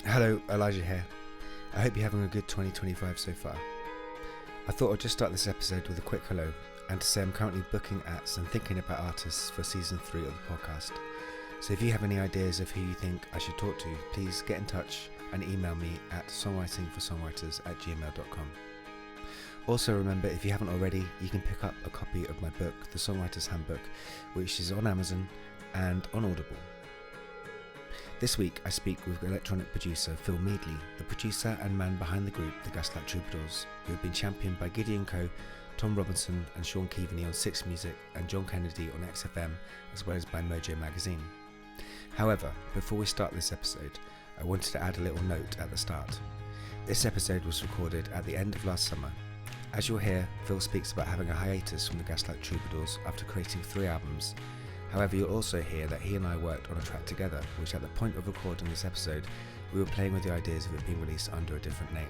Hello, Elijah here. I hope you're having a good 2025 so far. I thought I'd just start this episode with a quick hello and to say I'm currently booking acts and thinking about artists for season 3 of the podcast. So if you have any ideas of who you think I should talk to, please get in touch and email me at songwritingforsongwriters@gmail.com. Also remember, if you haven't already, you can pick up a copy of my book, The Songwriters Handbook, which is on Amazon and on Audible. This week I speak with electronic producer Phil Meadley, the producer and man behind the group The Gaslight Troubadours, who have been championed by Gideon Coe, Tom Robinson and Sean Keaveney on Six Music and John Kennedy on XFM, as well as by Mojo Magazine. However, before we start this episode, I wanted to add a little note at the start. This episode was recorded at the end of last summer. As you'll hear, Phil speaks about having a hiatus from the Gaslight Troubadours after creating 3 albums. However, you'll also hear that he and I worked on a track together, which at the point of recording this episode, we were playing with the ideas of it being released under a different name.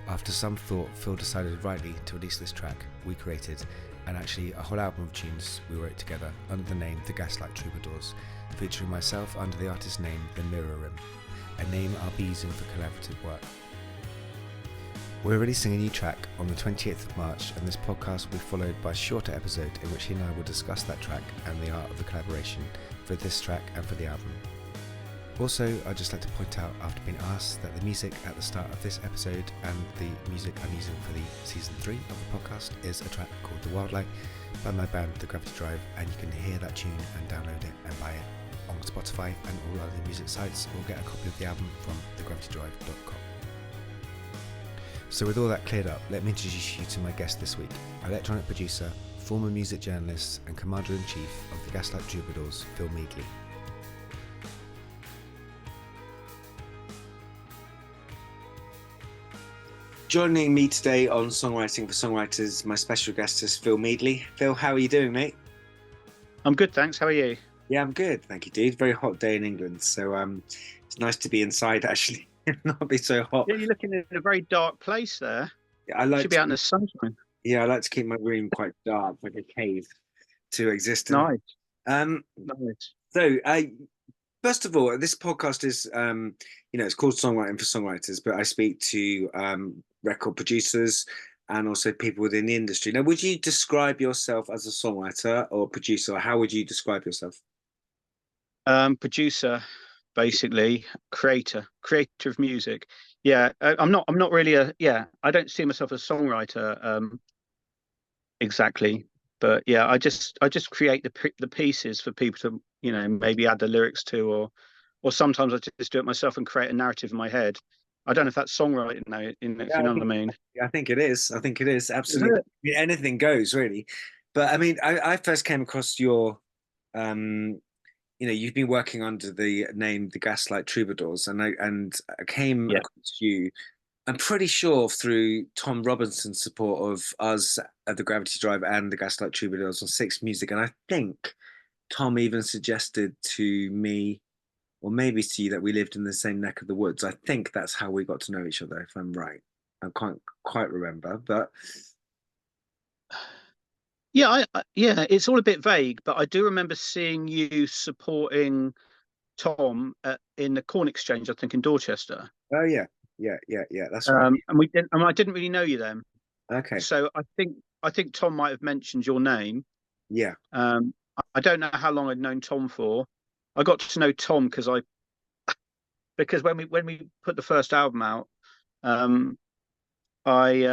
After some thought, Phil decided rightly to release this track we created, and actually a whole album of tunes we wrote together under the name The Gaslight Troubadours, featuring myself under the artist name The Mirorim, a name I'll be using for collaborative work. We're releasing a new track on the 28th of March, and this podcast will be followed by a shorter episode in which he and I will discuss that track and the art of the collaboration for this track and for the album. Also, I'd just like to point out, after being asked, that the music at the start of this episode and the music I'm using for the season 3 of the podcast is a track called The Wildlight by my band The Gravity Drive, and you can hear that tune and download it and buy it on Spotify and all other music sites, or get a copy of the album from thegravitydrive.com. So with all that cleared up, let me introduce you to my guest this week, electronic producer, former music journalist and Commander-in-Chief of the Gaslight Troubadours, Phil Meadley. Joining me today on Songwriting for Songwriters, my special guest is Phil Meadley. Phil, how are you doing, mate? I'm good, thanks. How are you? Yeah, I'm good, thank you, dude. Very hot day in England, so it's nice to be inside, actually. Not be so hot. Yeah, you're looking in a very dark place there. Yeah, I Should be out in the sunshine. Yeah, I like to keep my room quite dark, like a cave, to exist in. Nice. Nice. So, first of all, this podcast is, it's called Songwriting for Songwriters, but I speak to record producers and also people within the industry. Now, would you describe yourself as a songwriter or producer? Or how would you describe yourself? Producer. Basically, creator of music. Yeah, I'm not really I don't see myself as a songwriter exactly, but yeah, I just create the pieces for people to maybe add the lyrics to, or sometimes I just do it myself and create a narrative in my head. I don't know if that's songwriting now, if you know what I mean. I think it is. Absolutely. Anything goes, really. But I mean, I first came across your you've been working under the name The Gaslight Troubadours, and I came across you, I'm pretty sure, through Tom Robinson's support of us at the Gravity Drive and The Gaslight Troubadours on Six Music, and I think Tom even suggested to me, or maybe to you, that we lived in the same neck of the woods. I think that's how we got to know each other, if I'm right. I can't quite remember, but... Yeah, it's all a bit vague, but I do remember seeing you supporting Tom in the Corn Exchange, I think, in Dorchester. Oh yeah, that's right. And I didn't really know you then. Okay. So I think Tom might have mentioned your name. Yeah. I don't know how long I'd known Tom for. I got to know Tom because when we put the first album out, we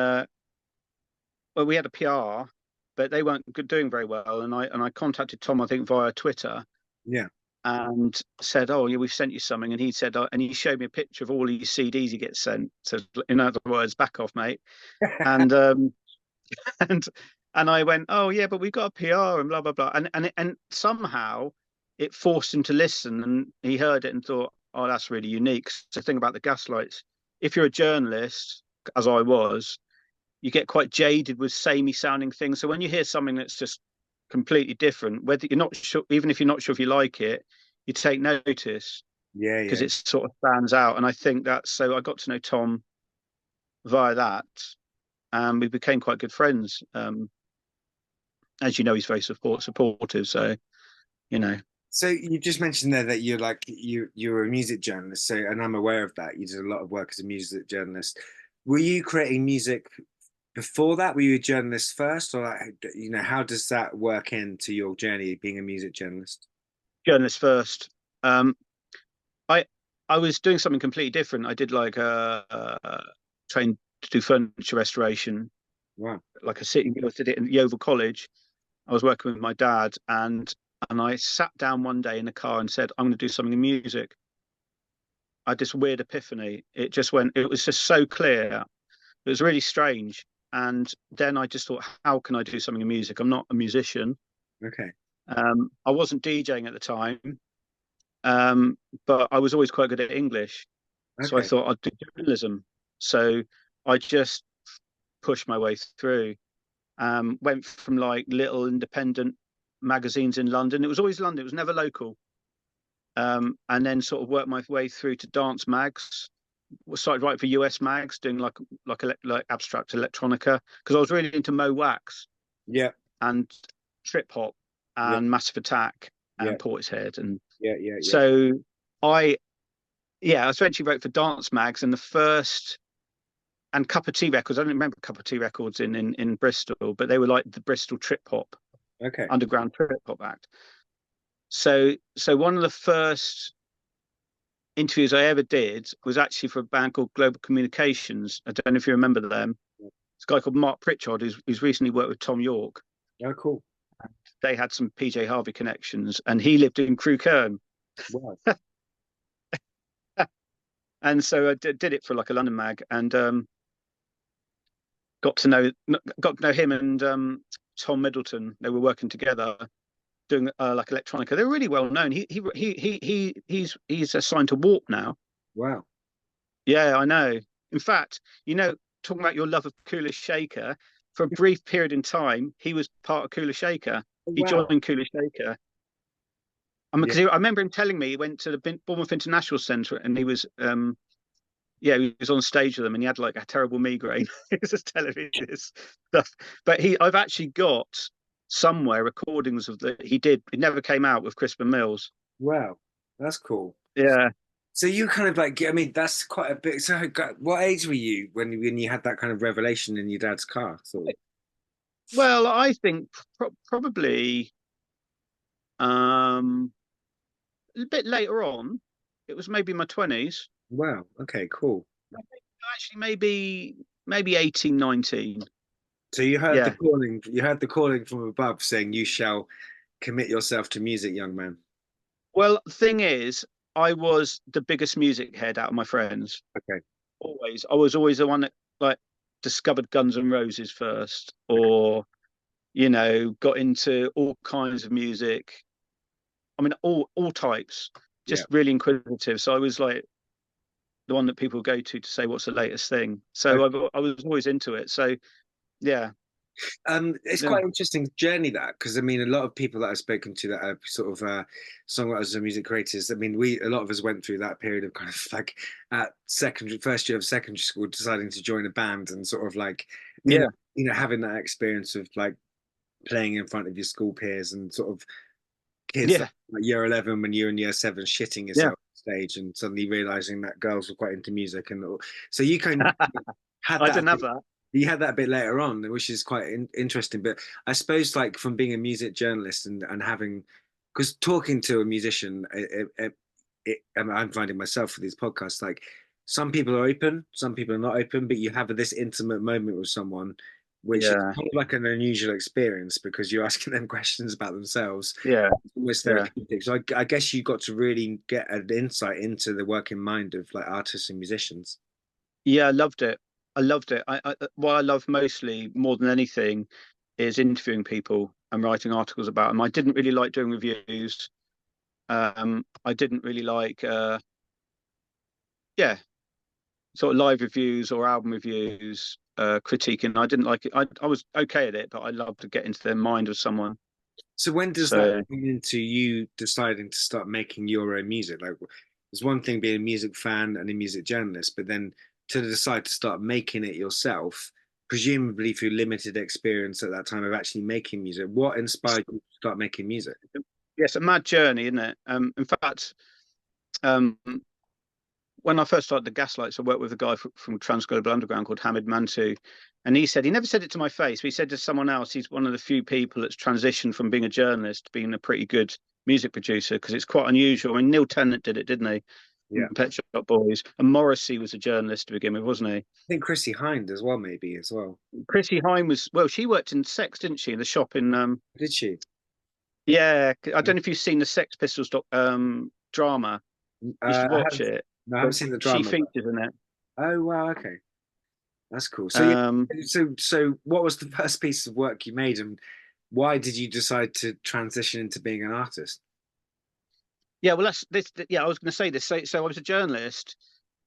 had a PR. But they weren't doing very well, and I contacted Tom, I think, via Twitter. Yeah. And said, "Oh, yeah, we've sent you something." And he said, and he showed me a picture of all these CDs he gets sent. So, in other words, back off, mate. and and I went, "Oh yeah, but we've got a PR and blah blah blah." And somehow it forced him to listen, and he heard it and thought, "Oh, that's really unique." So, the thing about the Gaslights, if you're a journalist, as I was, you get quite jaded with samey sounding things. So when you hear something that's just completely different, whether you're not sure, even if you're not sure if you like it, you take notice. Yeah. Because it sort of stands out. And I think so I got to know Tom via that, and we became quite good friends. As you know, he's very supportive. So, So you just mentioned there that you're a music journalist. So, and I'm aware of that. You did a lot of work as a music journalist. Were you creating music before that? Were you a journalist first, or how does that work into your journey being a music journalist? Journalist first. Um, I I was doing something completely different. I did like trained to do furniture restoration, Wow. like a city. I did it in Yeovil College. I was working with my dad, and I sat down one day in the car and said, "I'm going to do something in music." I had this weird epiphany. It just went. It was just so clear. It was really strange. And then I just thought, how can I do something in music? I'm not a musician. Okay. I wasn't DJing at the time, but I was always quite good at English. So I Okay. thought I'd do journalism. So I just pushed my way through. Went from like little independent magazines in London. It was always London. It was never local. And then sort of worked my way through to dance mags. Started writing for US mags, doing like abstract electronica because I was really into Mo Wax Yeah. and trip hop Yeah. and Massive Attack Yeah. and Portishead, and Yeah. Yeah. Yeah. so I I eventually wrote for dance mags, and the first and Cup of Tea Records. I don't remember Cup of Tea Records in Bristol, but they were like the Bristol trip hop Okay. underground trip hop act. So one of the first interviews I ever did was actually for a band called Global Communications. I don't know if you remember them. It's a guy called Mark Pritchard who's recently worked with Tom York. Oh, cool. They had some PJ Harvey connections, and he lived in Crewkerne. Wow. And so I did it for like a London mag, and got to know him and Tom Middleton. They were working together doing like electronica. They're really well known. He's assigned to Warp now. Wow. Yeah, I know. In fact, talking about your love of Kula Shaker, for a brief period in time, he was part of Kula Shaker. Oh, He wow. joined Kula Shaker. I mean, Yeah. because I remember him telling me he went to the Bournemouth International Centre and he was he was on stage with them and he had like a terrible migraine. He was just telling me this stuff. But I've actually got somewhere recordings of that he did. It never came out with Crispin Mills. Wow. That's cool. Yeah. So you kind of like, I mean, that's quite a bit. So what age were you when you had that kind of revelation in your dad's car? Sort of. Well, I think probably um, a bit later on. It was maybe my 20s. Wow. Okay, cool. Actually, maybe 18, 19. So you heard the Yeah. calling, you heard the calling from above saying, "You shall commit yourself to music, young man." Well, the thing is, I was the biggest music head out of my friends. Okay. Always. I was always the one that like discovered Guns N' Roses first, or got into all kinds of music. I mean, all types. Yeah. Just really inquisitive. So I was like the one that people go to say what's the latest thing. So I was always into it. So yeah, It's yeah, quite interesting journey that because I mean a lot of people that I've spoken to that are sort of songwriters and music creators. I mean, a lot of us went through that period of kind of like at first year of secondary school, deciding to join a band and sort of like in yeah, having that experience of like playing in front of your school peers and sort of kids yeah, like year 11 when you're in year 7 shitting yeah. yourself on stage and suddenly realizing that girls were quite into music and all. So you kind of had I that didn't have that. you had that a bit later on, which is quite interesting. But I suppose, like from being a music journalist and having, because talking to a musician, I'm finding myself with these podcasts, like some people are open, some people are not open, but you have this intimate moment with someone, which is Yeah, kind of like an unusual experience because you're asking them questions about themselves. yeah, It's almost yeah, therapeutic. So I guess you got to really get an insight into the working mind of like artists and musicians. yeah. I loved it. I loved it. What I love mostly, more than anything, is interviewing people and writing articles about them. I didn't really like doing reviews. I didn't really like, yeah, sort of live reviews or album reviews, critiquing. I didn't like it. I was okay at it, but I love to get into the mind of someone. So when does that So come into you deciding to start making your own music? Like, there's one thing being a music fan and a music journalist, but then to decide to start making it yourself, presumably through limited experience at that time of actually making music, what inspired you to start making music? Yes, a mad journey, isn't it? In fact, um, when I first started the Gaslights, I worked with a guy from Trans Global Underground called Hamid Mantu, and he never said it to my face, but he said to someone else, he's one of the few people that's transitioned from being a journalist to being a pretty good music producer because it's quite unusual. I mean, Neil Tennant did it, didn't he? Yeah. Pet Shop Boys, and Morrissey was a journalist to begin with, wasn't he? I think Chrissy Hind as well, maybe as well. Chrissy Hine was, well, she worked in Sex, didn't she, in the shop in Did she? yeah, I don't know if you've seen the Sex Pistols drama. You should watch it. No, I haven't seen the She drama. features in it. Oh wow, okay, that's cool. So yeah, so what was the first piece of work you made, and why did you decide to transition into being an artist? Yeah, well, that's this. Yeah, I was going to say this. So I was a journalist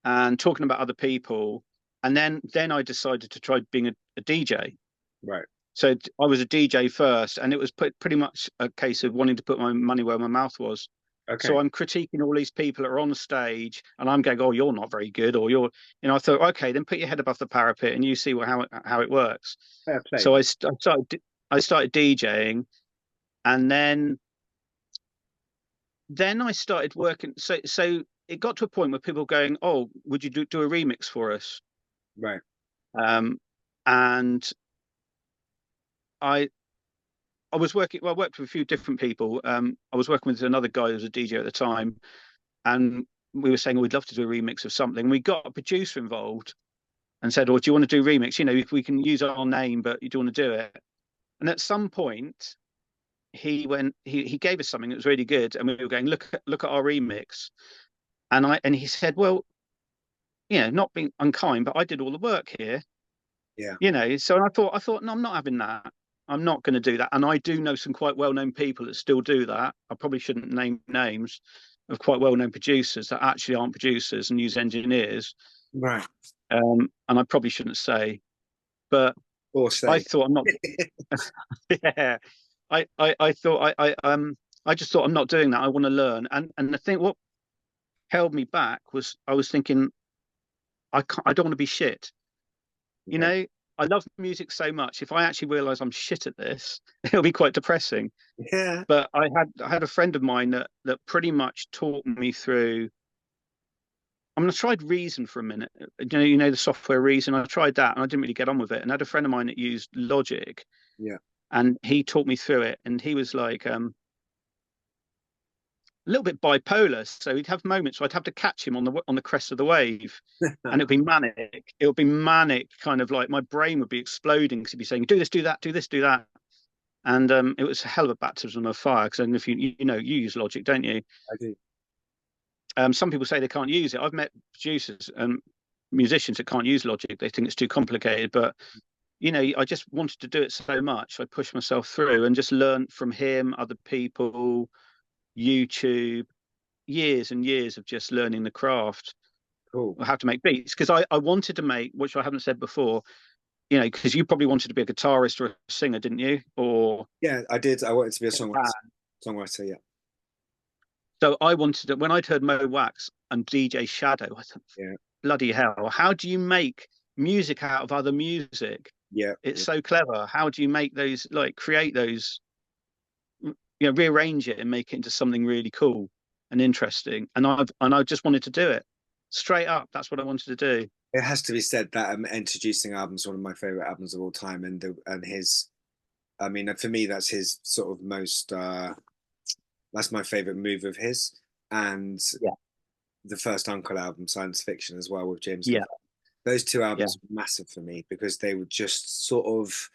and talking about other people, and then I decided to try being a DJ. Right. So I was a DJ first, and it was pretty much a case of wanting to put my money where my mouth was. Okay. So I'm critiquing all these people that are on the stage, and I'm going, "Oh, you're not very good," or "You're," I thought, okay, then put your head above the parapet and you see how it works. Fair play. So I started DJing, and then I started working. So it got to a point where people were going, "Oh, would you do a remix for us?" Right. And I was working. Well, I worked with a few different people. I was working with another guy who was a DJ at the time, and we were saying, oh, we'd love to do a remix of something. We got a producer involved and said, "Oh, do you want to do remix? If we can use our name, but you do want to do it?" And at some point, he gave us something that was really good, and we were going, look at our remix, and he said, well, not being unkind, but I did all the work here. Yeah. So I thought, no, I'm not having that. I'm not going to do that. And I do know some quite well-known people that still do that. I probably shouldn't name names of quite well-known producers that actually aren't producers and use engineers. Right. And I probably shouldn't say, but or say. I thought I'm not. Yeah, I thought I just thought I'm not doing that. I want to learn. And the thing what held me back was I was thinking I don't want to be shit. I love music so much. If I actually realize I'm shit at this, it'll be quite depressing. Yeah. But I had a friend of mine that pretty much taught me through. I mean, I tried Reason for a minute. The software Reason. I tried that, and I didn't really get on with it. And I had a friend of mine that used Logic. Yeah. And he taught me through it. And he was like a little bit bipolar. So he'd have moments where I'd have to catch him on the crest of the wave, and it'd be manic. It would be manic, kind of like my brain would be exploding because he'd be saying, "Do this, do that, do this, do that." And it was a hell of a baptism of fire because then if you use Logic, don't you? I do. Some people say they can't use it. I've met producers and musicians that can't use Logic. They think it's too complicated. But I just wanted to do it so much. I pushed myself through and just learned from him, other people, YouTube, years and years of just learning the craft. Cool. How to make beats because I wanted to make, which I haven't said before. Because you probably wanted to be a guitarist or a singer, didn't you? Or yeah, I did. I wanted to be a songwriter. Yeah. So I wanted to, when I'd heard Mo Wax and DJ Shadow, I thought, bloody hell, how do you make music out of other music? Yeah. It's so clever. How do you make those, create those, rearrange it and make it into something really cool and interesting? And I just wanted to do it straight up. That's what I wanted to do. It has to be said that Introducing album is one of my favorite albums of all time, and his, I mean, for me, that's his sort of most. That's my favorite move of his, and the first Uncle album, Science Fiction, as well with James. Yeah, those two albums were massive for me because they were just sort of.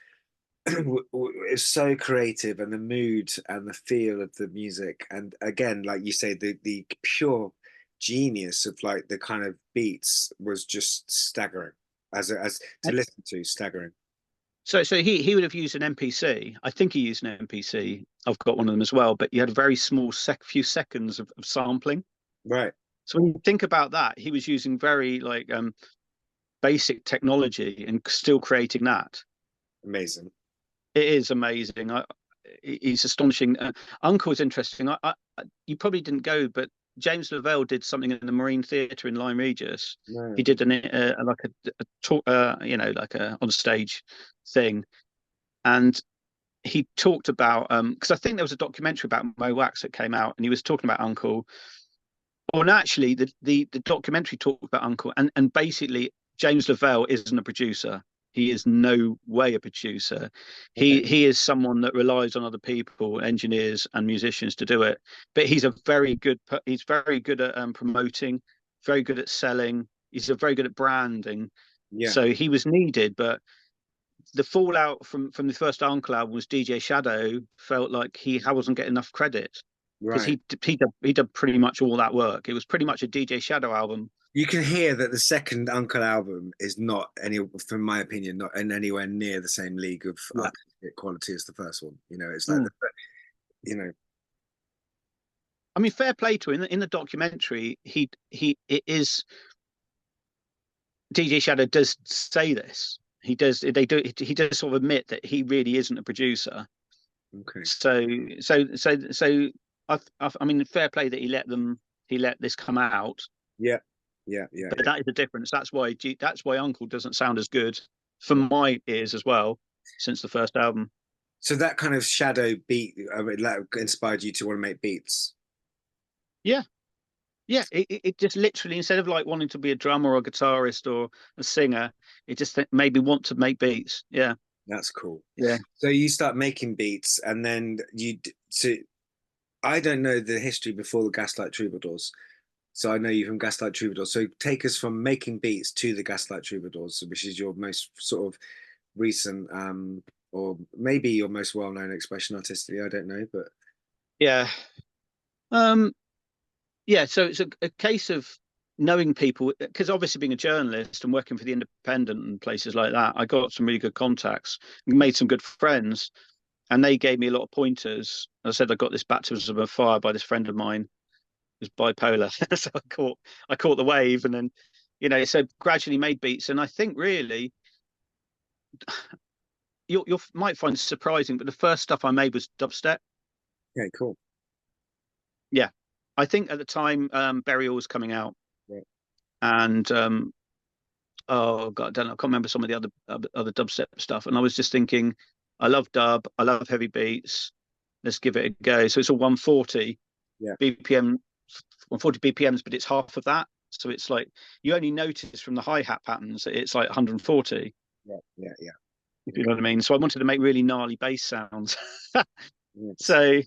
It's so creative, and the mood and the feel of the music, and again, like you say, the pure genius of like the kind of beats was just staggering as to listen to, staggering. So he would have used an MPC. I think he used an MPC. I've got one of them as well, but you had a very small few seconds of sampling. Right. So when you think about that, he was using very basic technology and still creating that. Amazing. It is amazing. He's astonishing. Uncle is interesting. You probably didn't go, but James Lavelle did something in the Marine Theatre in Lyme Regis. No. He did like a talk, like a on stage thing, and he talked about because I think there was a documentary about Mo Wax that came out, and he was talking about Uncle. Or actually, the documentary talked about Uncle, and basically James Lavelle isn't a producer. He is no way a producer. Okay. He is someone that relies on other people, engineers and musicians to do it. But he's a very good. He's very good at promoting, very good at selling. He's a very good at branding. Yeah. So he was needed, but the fallout from the first Uncle album was DJ Shadow felt like he wasn't getting enough credit because Right. he did pretty much all that work. It was pretty much a DJ Shadow album. You can hear that the second Uncle album is not any, from my opinion, not in anywhere near the same league of Yeah. artistic quality as the first one. You know, it's like, you know, I mean, fair play to him. In the documentary, it is DJ Shadow does say this. He does. He does sort of admit that he really isn't a producer. okay. So I mean, fair play that he let this come out. Yeah. But that is the difference. That's why Uncle doesn't sound as good for my ears as well since the first album. So that kind of shadow beat inspired you to want to make beats. Yeah. It just literally, instead of like wanting to be a drummer or a guitarist or a singer, it just made me want to make beats. Yeah. That's cool. Yeah. So you start making beats, and then I don't know the history before the Gaslight Troubadours. So I know you from Gaslight Troubadours. So take us from making beats to the Gaslight Troubadours, which is your most sort of recent, or maybe your most well-known expression artistically. I don't know, but Yeah. Yeah. So it's a case of knowing people, because obviously being a journalist and working for the Independent and places like that, I got some really good contacts, made some good friends, and they gave me a lot of pointers. As I said, I got this baptism of fire by this friend of mine who's bipolar. So I caught the wave, and then, so gradually made beats. And I think really you might find it surprising, but the first stuff I made was dubstep. yeah, cool. Yeah. I think at the time Burial was coming out. Right. And oh god, I don't know, I can't remember some of the other dubstep stuff. And I was just thinking, I love dub, I love heavy beats. Let's give it a go. So it's a 140 BPM, 140 BPMs, but it's half of that. So it's like you only notice from the hi-hat patterns that it's like 140. Yeah. If you know what I mean. So I wanted to make really gnarly bass sounds. Yes.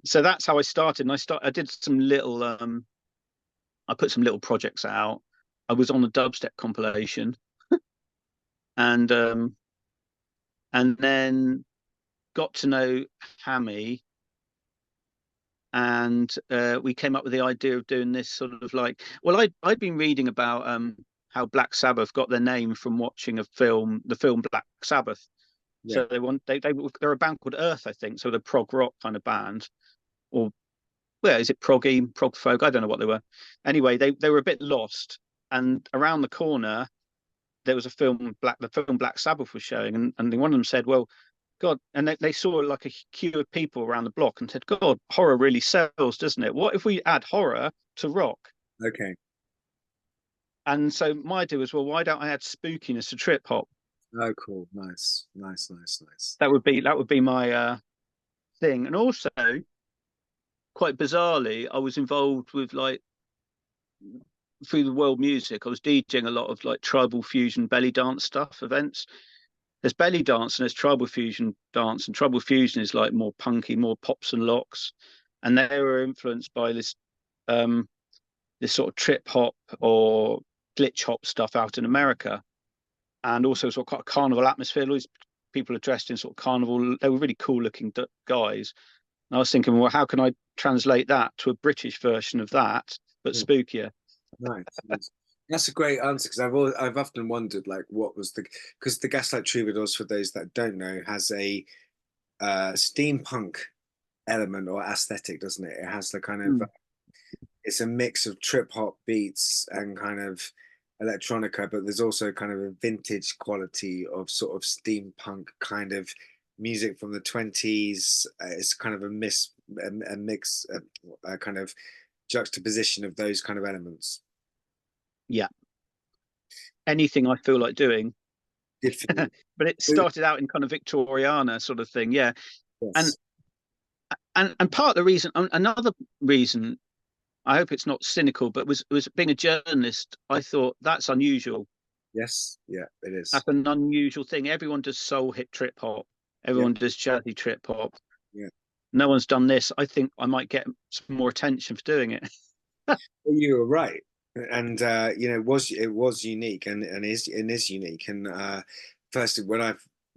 So that's how I started. And I did some little I put some little projects out. I was on a dubstep compilation. and then got to know Hammy, and we came up with the idea of doing this sort of like, well, I'd been reading about how Black Sabbath got their name from watching the film Black Sabbath. Yeah. So they're a band called Earth, I think. So the prog rock kind of band, or is it prog folk? I don't know what they were. Anyway, they were a bit lost, and around the corner there was the film Black Sabbath was showing, and one of them said, well, God, and they saw like a queue of people around the block and said, God, horror really sells, doesn't it? What if we add horror to rock? Okay. And so my idea was, well, why don't I add spookiness to trip hop? Oh, cool. Nice. That would be my thing. And also, quite bizarrely, I was involved with like through the world music. I was DJing a lot of like tribal fusion belly dance stuff events. There's belly dance and there's tribal fusion dance, and tribal fusion is like more punky, more pops and locks, and they were influenced by this sort of trip hop or glitch hop stuff out in America, and also sort of quite a carnival atmosphere. All these people are dressed in sort of carnival. They were really cool looking guys. And I was thinking, well, how can I translate that to a British version of that, but spookier? Nice. That's a great answer, because I've often wondered like what was because the Gaslight Troubadours, for those that don't know, has a steampunk element or aesthetic, doesn't it? It has the kind of it's a mix of trip hop beats and kind of electronica, but there's also kind of a vintage quality of sort of steampunk kind of music from the 20s. It's kind of a mix, a kind of juxtaposition of those kind of elements. Yeah. Anything I feel like doing, Good for you. But it started out in kind of Victoriana sort of thing, yeah. And Yes. and part of the reason, another reason, I hope it's not cynical, but was being a journalist. I thought that's unusual. Yes. Yeah, it is. That's an unusual thing. Everyone does soul hip trip hop. Yeah. Everyone does jazzy trip hop. Yeah. No one's done this. I think I might get some more attention for doing it. Well, you were right. And it was unique and is unique. And first when I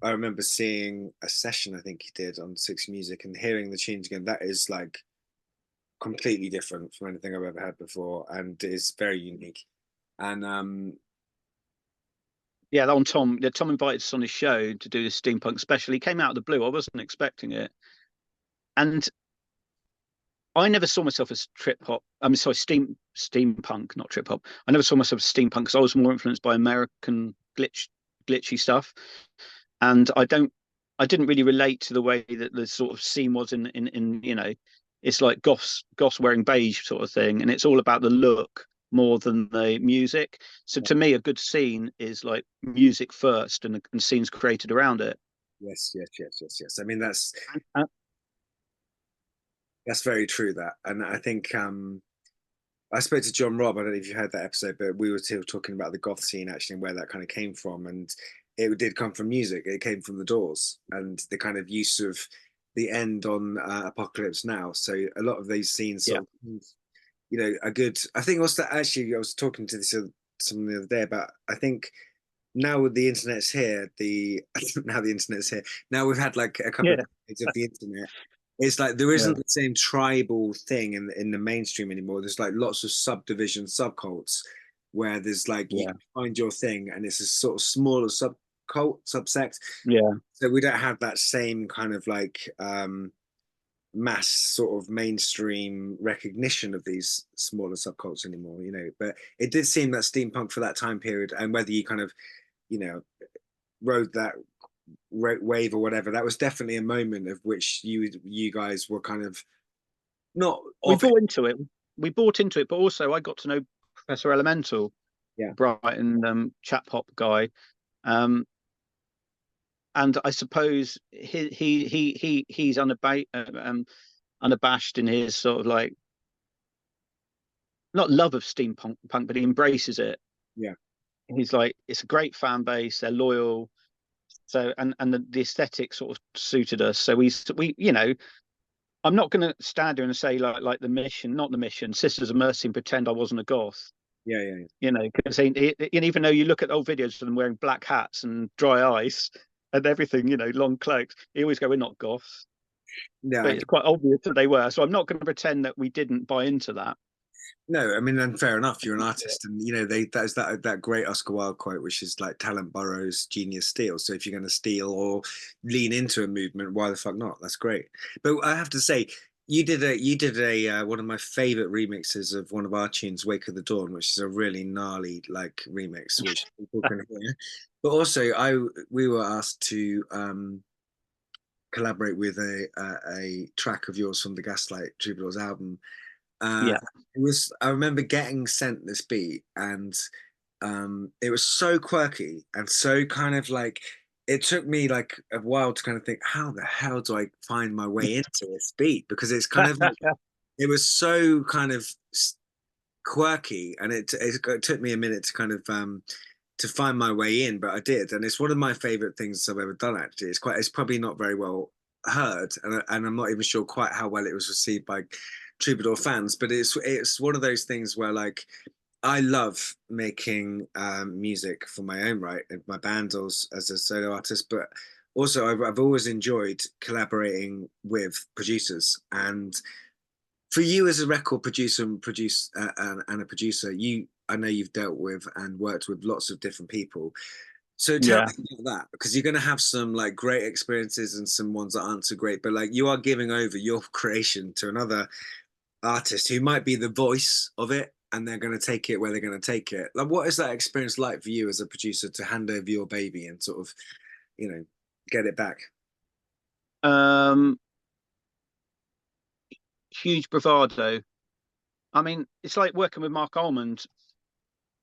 remember seeing a session I think he did on Six Music and hearing the tunes again, that is like completely different from anything I've ever had before and is very unique. And Yeah, on Tom. Yeah, Tom invited us on his show to do this steampunk special. He came out of the blue. I wasn't expecting it, and I never saw myself as trip hop. I'm sorry, steampunk, not trip hop. I never saw myself as steampunk because I was more influenced by American glitchy stuff, and I didn't really relate to the way that the sort of scene was in it's like goths wearing beige sort of thing, and it's all about the look more than the music. So to me, a good scene is like music first, and scenes created around it. yes, yes, yes, yes, yes. I mean And, that's very true. That, and I think I spoke to John Robb. I don't know if you heard that episode, but we were still talking about the goth scene actually and where that kind of came from. And it did come from music. It came from the Doors and the kind of use of the end on Apocalypse Now. So a lot of these scenes yeah, sort of, a good. I think also actually I was talking to someone the other day about. I think now with the internet's here, now the internet's here. Now we've had like a couple yeah, of decades of the internet. It's like there yeah, isn't the same tribal thing in the mainstream anymore. There's like lots of subdivision, subcults, where there's like you yeah, can find your thing, and it's a sort of smaller subcult, subsect. yeah. So we don't have that same kind of like mass sort of mainstream recognition of these smaller subcults anymore. But it did seem that steampunk for that time period, and whether you kind of you know rode that wave or whatever, that was definitely a moment of which you guys were kind of not We off it. bought into it. We bought into it, but also I got to know Professor Elemental, Yeah, Brighton chap hop guy. Um, and I suppose he's unabashed in his sort of like not love of steampunk but he embraces it. yeah, He's like, it's a great fan base, they're loyal. So and the aesthetic sort of suited us. So we I'm not going to stand here and say like the Mission, not the Mission, Sisters of Mercy, and pretend I wasn't a goth. yeah, yeah, yeah. Because even though you look at old videos of them wearing black hats and dry ice and everything, long cloaks, you always go, we're not goths. No, But it's quite obvious that they were. So I'm not going to pretend that we didn't buy into that. no. I mean, and fair enough. You're an artist, and there's that great Oscar Wilde quote, which is like, "Talent borrows, genius steals." So if you're going to steal or lean into a movement, why the fuck not? That's great. But I have to say, you did a one of my favorite remixes of one of our tunes, "Wake of the Dawn," which is a really gnarly like remix, which people can hear. But also, we were asked to collaborate with a track of yours from the Gaslight Troubadours album. Uh, Yeah. I remember getting sent this beat, and it was so quirky and so kind of like it took me like a while to kind of think, how the hell do I find my way into this beat? Because it's kind of like it was so kind of quirky, and it took me a minute to kind of to find my way in, but I did, and it's one of my favorite things I've ever done. Actually, it's probably not very well heard, and I'm not even sure quite how well it was received by Troubadour fans, but it's one of those things where like I love making music for my own right, in my band or as a solo artist, but also I've always enjoyed collaborating with producers. And for you as a record producer and a producer, I know you've dealt with and worked with lots of different people. So tell Yeah. me about that, because you're going to have some like great experiences and some ones that aren't so great, but like you are giving over your creation to another artist who might be the voice of it, and they're going to take it where they're going to take it. Like, what is that experience like for you as a producer to hand over your baby and sort of, get it back? Um, Huge bravado. I mean, it's like working with Mark Almond.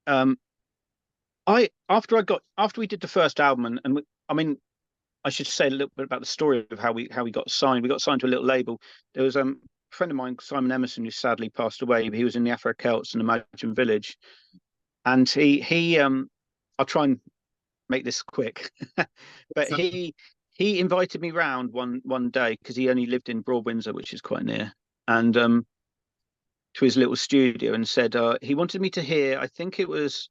Um, after we did the first album, and I mean, I should say a little bit about the story of how we got signed. We got signed to a little label. There was a friend of mine, Simon Emerson, who sadly passed away. He was in the Afro Celts and Imagine Village, and he I'll try and make this quick, but he invited me round one day because he only lived in Broad Windsor, which is quite near, and to his little studio, and said he wanted me to hear. I think it was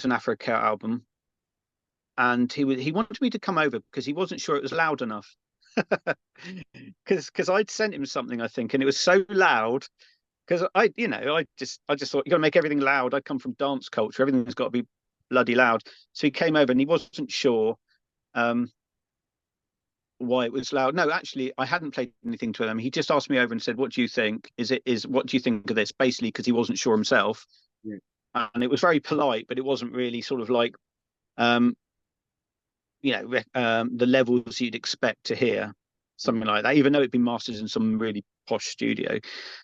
an Afro Celt album, and he wanted me to come over because he wasn't sure it was loud enough. Because I'd sent him something, I think, and it was so loud. Because I just thought you got to make everything loud. I come from dance culture; everything's got to be bloody loud. So he came over and he wasn't sure why it was loud. No, actually, I hadn't played anything to him. He just asked me over and said, "What do you think? What do you think of this?" Basically, because he wasn't sure himself. Yeah. And it was very polite, but it wasn't really sort of like, the levels you'd expect to hear something like that, even though it'd been mastered in some really posh studio.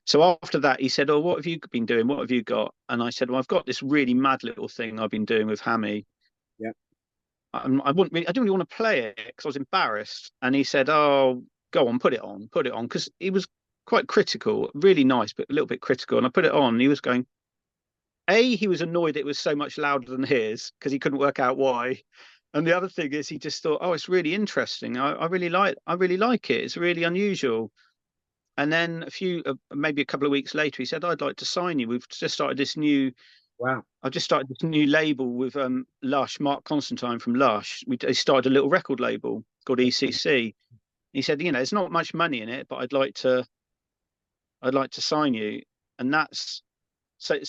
So after that, he said, "Oh, what have you been doing? What have you got?" And I said, "Well, I've got this really mad little thing I've been doing with Hammy." Yeah. I didn't really want to play it because I was embarrassed. And he said, "Oh, go on, put it on," because he was quite critical, really nice, but a little bit critical. And I put it on. And he was going, he was annoyed it was so much louder than his because he couldn't work out why. And the other thing is, he just thought, "Oh, it's really interesting. I really like it. It's really unusual." And then maybe a couple of weeks later, he said, "I'd like to sign you. We've just started this new. Wow. I've just started this new label with Lush, Mark Constantine from Lush. They started a little record label called ECC." He said, "There's not much money in it, but I'd like to sign you." And that's so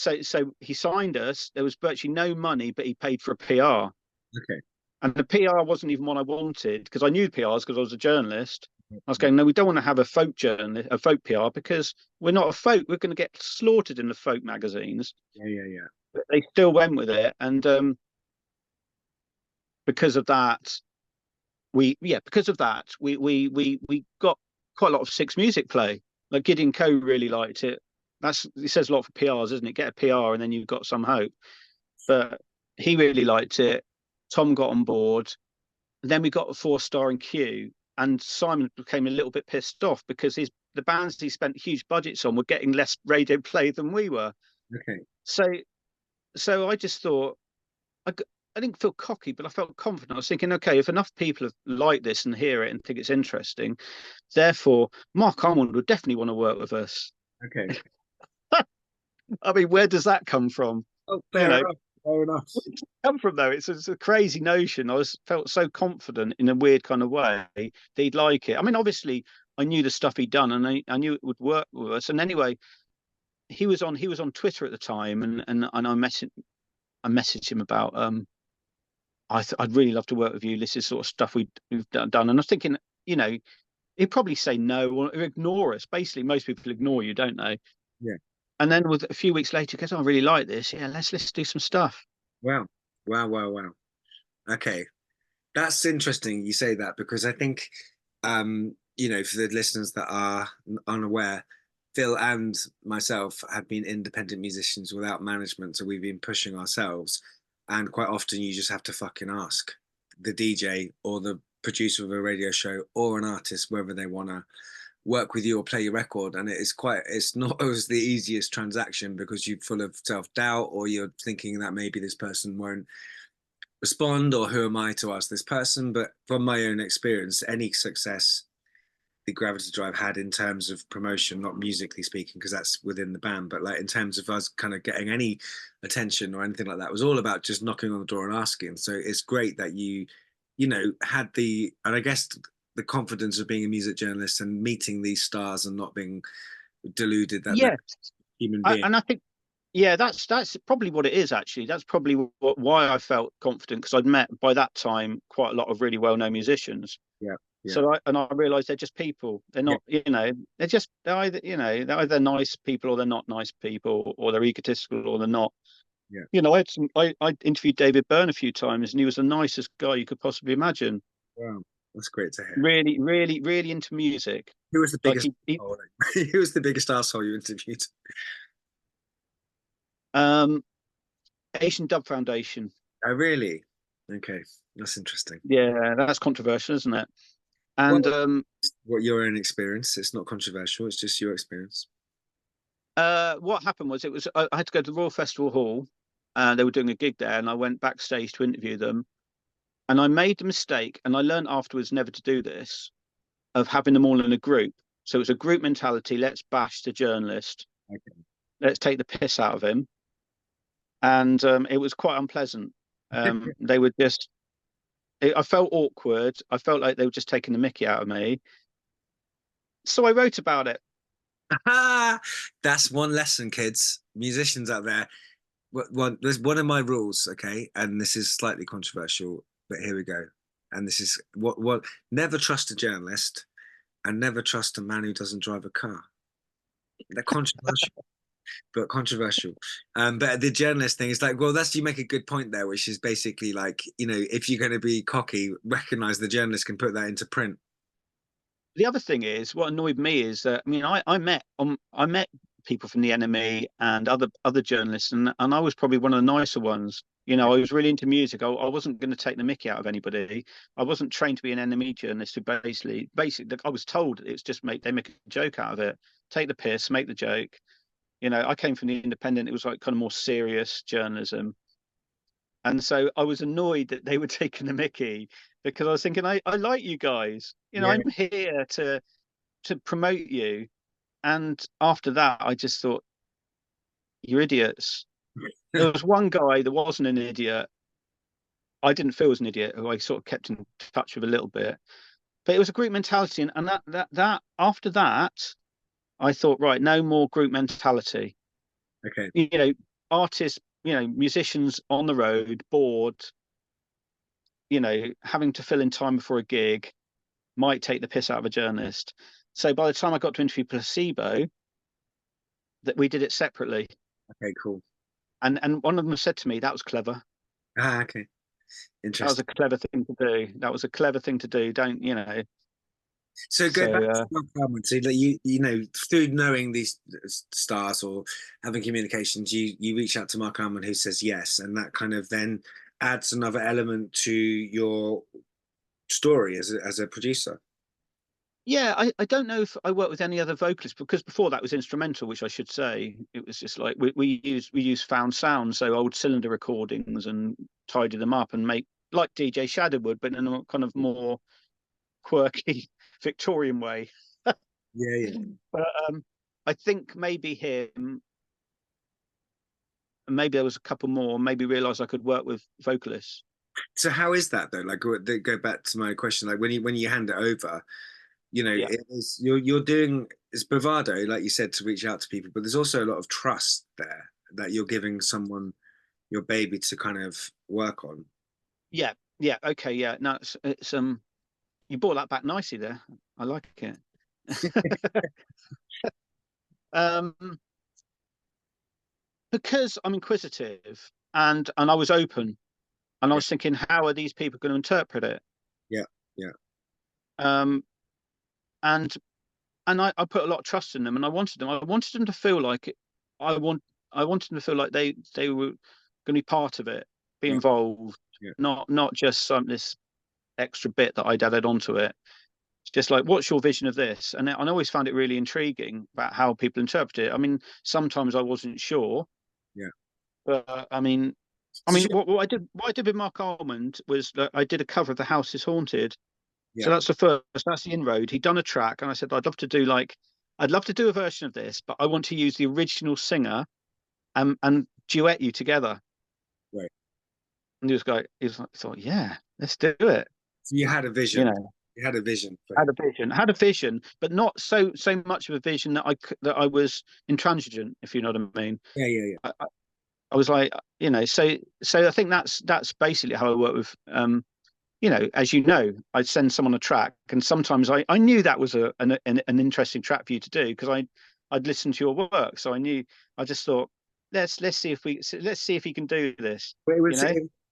he signed us. There was virtually no money, but he paid for a PR. Okay. And the PR wasn't even what I wanted because I knew PRs because I was a journalist. I was going, "No, we don't want to have a folk PR because we're not a folk. We're going to get slaughtered in the folk magazines." Yeah. But they still went with it, and because of that, we got quite a lot of Six Music play. Like Gideon Coe really liked it. It says a lot for PRs, isn't it? Get a PR and then you've got some hope. But he really liked it. Tom got on board. And then we got a 4-star in Q, and Simon became a little bit pissed off because the bands he spent huge budgets on were getting less radio play than we were. Okay. So I just thought, I didn't feel cocky, but I felt confident. I was thinking, okay, if enough people have liked this and hear it and think it's interesting, therefore Mark Armand would definitely want to work with us. Okay. I mean, where does that come from? Oh, fair enough. Fair enough. Where does it come from, though? It's a crazy notion. Felt so confident in a weird kind of way that he'd like it. I mean, obviously, I knew the stuff he'd done, and I knew it would work with us. And anyway, he was on Twitter at the time, and I messaged him about I'd really love to work with you. This is sort of stuff we've done. And I was thinking, he'd probably say no or ignore us. Basically, most people ignore you, don't they? Yeah. And then with a few weeks later, he goes, "Oh, I really like this. Yeah, let's do some stuff." Wow. Okay. That's interesting you say that because I think, for the listeners that are unaware, Phil and myself have been independent musicians without management. So we've been pushing ourselves. And quite often you just have to fucking ask the DJ or the producer of a radio show or an artist whether they want to work with you or play your record. And it's not always the easiest transaction because you're full of self-doubt or you're thinking that maybe this person won't respond or who am I to ask this person. But from my own experience, any success the Gravity Drive had in terms of promotion, not musically speaking, because that's within the band, but like in terms of us kind of getting any attention or anything like that, was all about just knocking on the door and asking. So it's great that you had and I guess the confidence of being a music journalist and meeting these stars and not being deluded that they're human beings. And I think, that's probably what it is, actually. That's probably why I felt confident, because I'd met by that time quite a lot of really well-known musicians. Yeah. So I realised they're just people. They're not, they're either nice people or they're not nice people, or they're egotistical or they're not. Yeah. I interviewed David Byrne a few times, and he was the nicest guy you could possibly imagine. Wow, that's great to hear. Really, really, really into music. Who was the biggest? Who was the biggest asshole you interviewed? Asian Dub Foundation. Oh, really? Okay, that's interesting. Yeah, that's controversial, isn't it? Well, And what your own experience? It's not controversial. It's just your experience. what happened was I had to go to the Royal Festival Hall, and they were doing a gig there, and I went backstage to interview them, and I made the mistake, and I learned afterwards never to do this, of having them all in a group. So it was a group mentality. Let's bash the journalist. Okay. Let's take the piss out of him. And it was quite unpleasant. They were just, I felt awkward. I felt like they were just taking the mickey out of me. So I wrote about it. That's one lesson, kids, musicians out there. There's one of my rules, okay, and this is slightly controversial, but here we go. And this is what never trust a journalist, and never trust a man who doesn't drive a car. They're controversial, but controversial. But the journalist thing is like, well, you make a good point there, which is basically like, if you're going to be cocky, recognize the journalist can put that into print. The other thing is, what annoyed me is that, I mean, I met people from the NME and other journalists, and I was probably one of the nicer ones. I was really into music. I wasn't going to take the mickey out of anybody. I wasn't trained to be an NME journalist who basically, I was told it's just they make a joke out of it, take the piss, make the joke. I came from the independent. It was like kind of more serious journalism. And so I was annoyed that they were taking the mickey, because I was thinking, I like you guys. Yeah. I'm here to promote you. And after that, I just thought, you're idiots. There was one guy that wasn't an idiot. I didn't feel was an idiot, who I sort of kept in touch with a little bit. But it was a group mentality, and that after that, I thought, right, no more group mentality. Okay. Artists, musicians on the road, bored, having to fill in time before a gig, might take the piss out of a journalist. So by the time I got to interview Placebo, that we did it separately. Okay, cool. And one of them said to me, that was clever. Okay. Interesting. That was a clever thing to do. That was a clever thing to do. So go back to Mark Almond. So through knowing these stars or having communications, you reach out to Mark Almond, who says yes, and that kind of then adds another element to your story as a producer. Yeah, I don't know if I worked with any other vocalists, because before that was instrumental, which I should say. It was just like we use found sound, so old cylinder recordings, and tidy them up and make like DJ Shadow would, but in a kind of more quirky Victorian way. Yeah. But I think maybe him, and maybe there was a couple more, maybe realised I could work with vocalists. So how is that though? Like, go back to my question. Like when you hand it over, it is, you're doing, it's bravado, like you said, to reach out to people, but there's also a lot of trust there that you're giving someone your baby to kind of work on. Yeah. Okay. Yeah. No, it's you brought that back nicely there. I like it. Because I'm inquisitive, and I was open, and I was thinking, how are these people going to interpret it? Yeah. And I put a lot of trust in them, and I wanted them to feel like it. I wanted them to feel like they were going to be part of it, be involved, not just this extra bit that I'd added onto it. It's just like, what's your vision of this? And I always found it really intriguing about how people interpret it. I mean, sometimes I wasn't sure. Yeah. But I mean, what I did with Mark Almond was that I did a cover of The House is Haunted. Yeah. So that's the inroad. He'd done a track, and I said, I'd love to do a version of this, but I want to use the original singer and duet you together. Right. And he thought, yeah, let's do it. So you had a vision. You had a vision. Had a vision, but not so much of a vision that I was intransigent, if you know what I mean. Yeah. I was like, so I think that's basically how I work with as you know, I'd send someone a track, and sometimes I knew that was an interesting track for you to do, because I'd listened to your work, so I just thought, let's see if he can do this. But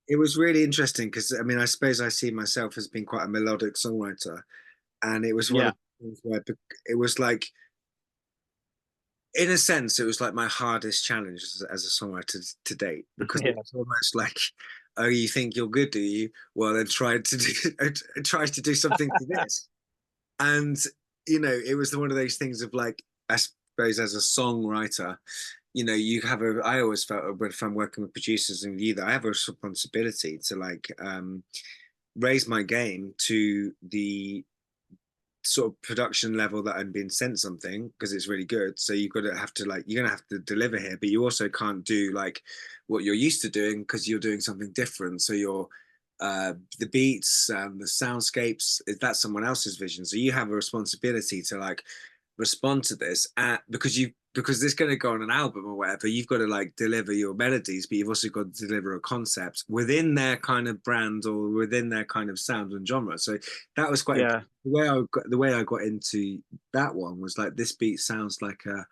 it was really interesting, because I mean, I suppose I see myself as being quite a melodic songwriter, and it was one of the things where it was like, in a sense, it was like my hardest challenge as a songwriter to date, because Yeah. it's almost like, oh, you think you're good, do you? Well, then try to do something to this. And, you know, it was one of those things of like, I suppose as a songwriter, you know, I always felt if I'm working with producers and you, that I have a responsibility to like raise my game to the sort of production level that I'm being sent something because it's really good. So you're gonna have to deliver here, but you also can't do like what you're used to doing because you're doing something different. So you're the beats, the soundscapes, that's someone else's vision. So you have a responsibility to like respond to this because this going to go on an album or whatever. You've got to like deliver your melodies, but you've also got to deliver a concept within their kind of brand or within their kind of sound and genre. So that was quite Yeah. the way I got into that one was like, this beat sounds like a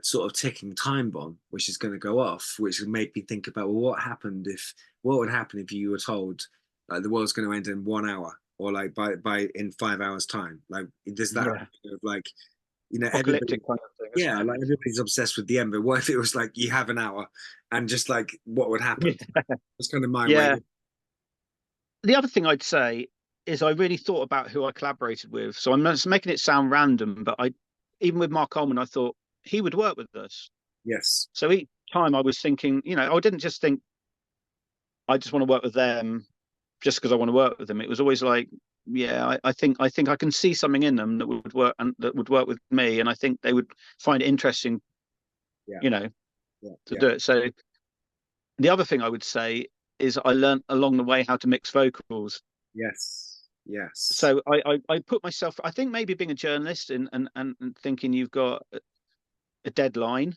sort of ticking time bomb, which is going to go off, which made me think about, well, what would happen if you were told like the world's going to end in 1 hour, or like by in 5 hours time? Like, does that like, you know, everybody, Apocalyptic kind of thing, yeah, isn't it? like everybody's obsessed with the end, but what if it was like you have an hour and just like what would happen? That's kind of my way. Yeah. The other thing I'd say is I really thought about who I collaborated with. So I'm just making it sound random, but even with Mark Coleman, I thought he would work with us. Yes. So each time I was thinking, you know, I didn't just think I just want to work with them just because I want to work with them. It was always like, yeah, I think I can see something in them that would work and that would work with me, and I think they would find it interesting, Yeah. you know, to do it. So the other thing I would say is I learned along the way how to mix vocals. Yes. Yes. So I put myself, I think maybe being a journalist and thinking you've got a deadline,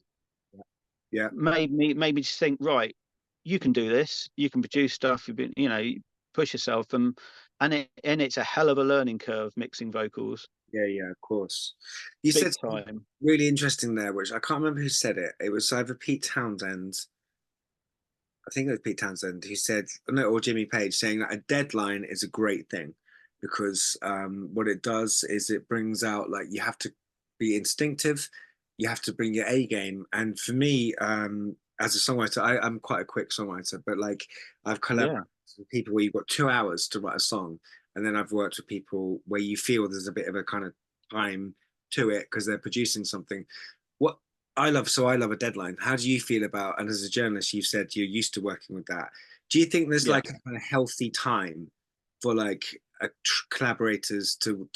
Yeah. made me just think, right, you can do this, you can produce stuff, you've been, you know, you push yourself, and it's a hell of a learning curve mixing vocals. Yeah, of course. You Big said something time. really interesting there, which I can't remember who said it. It was either Pete Townsend, I think it was Pete Townsend, who said, no, or Jimmy Page, saying that a deadline is a great thing because what it does is it brings out, like, you have to be instinctive, you have to bring your A game. And for me, as a songwriter, I'm quite a quick songwriter, but like I've collaborated with people where you've got 2 hours to write a song. And then I've worked with people where you feel there's a bit of a kind of time to it because they're producing something. What I love a deadline. How do you feel about, and as a journalist, you've said you're used to working with that. Do you think there's like a kind of healthy time for like collaborators to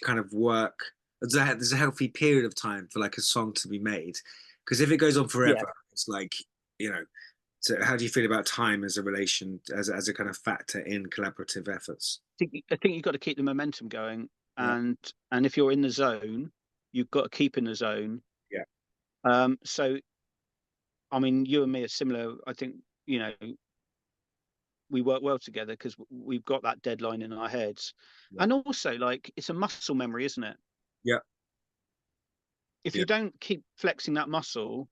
kind of work? There's a healthy period of time for like a song to be made, because if it goes on forever, it's like, you know. So how do you feel about time as a relation, as a kind of factor in collaborative efforts? I think you've got to keep the momentum going, and if you're in the zone, you've got to keep in the zone. So I mean, you and me are similar. I think, you know, we work well together because we've got that deadline in our heads, and also like it's a muscle memory, isn't it? Yeah. If you don't keep flexing that muscle,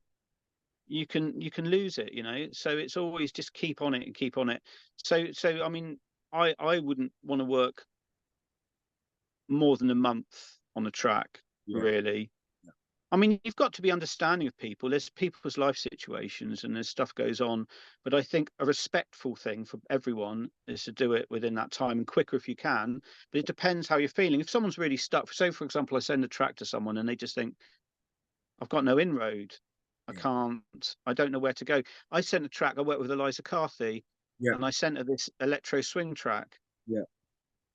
you can lose it, you know. So it's always just keep on it and keep on it. So I mean, I wouldn't want to work more than a month on a track, really. I mean, you've got to be understanding of people. There's people's life situations and there's stuff goes on. But I think a respectful thing for everyone is to do it within that time and quicker if you can. But it depends how you're feeling. If someone's really stuck, so for example, I send a track to someone and they just think, I've got no inroad. I don't know where to go. I sent a track, I worked with Eliza Carthy, and I sent her this electro swing track.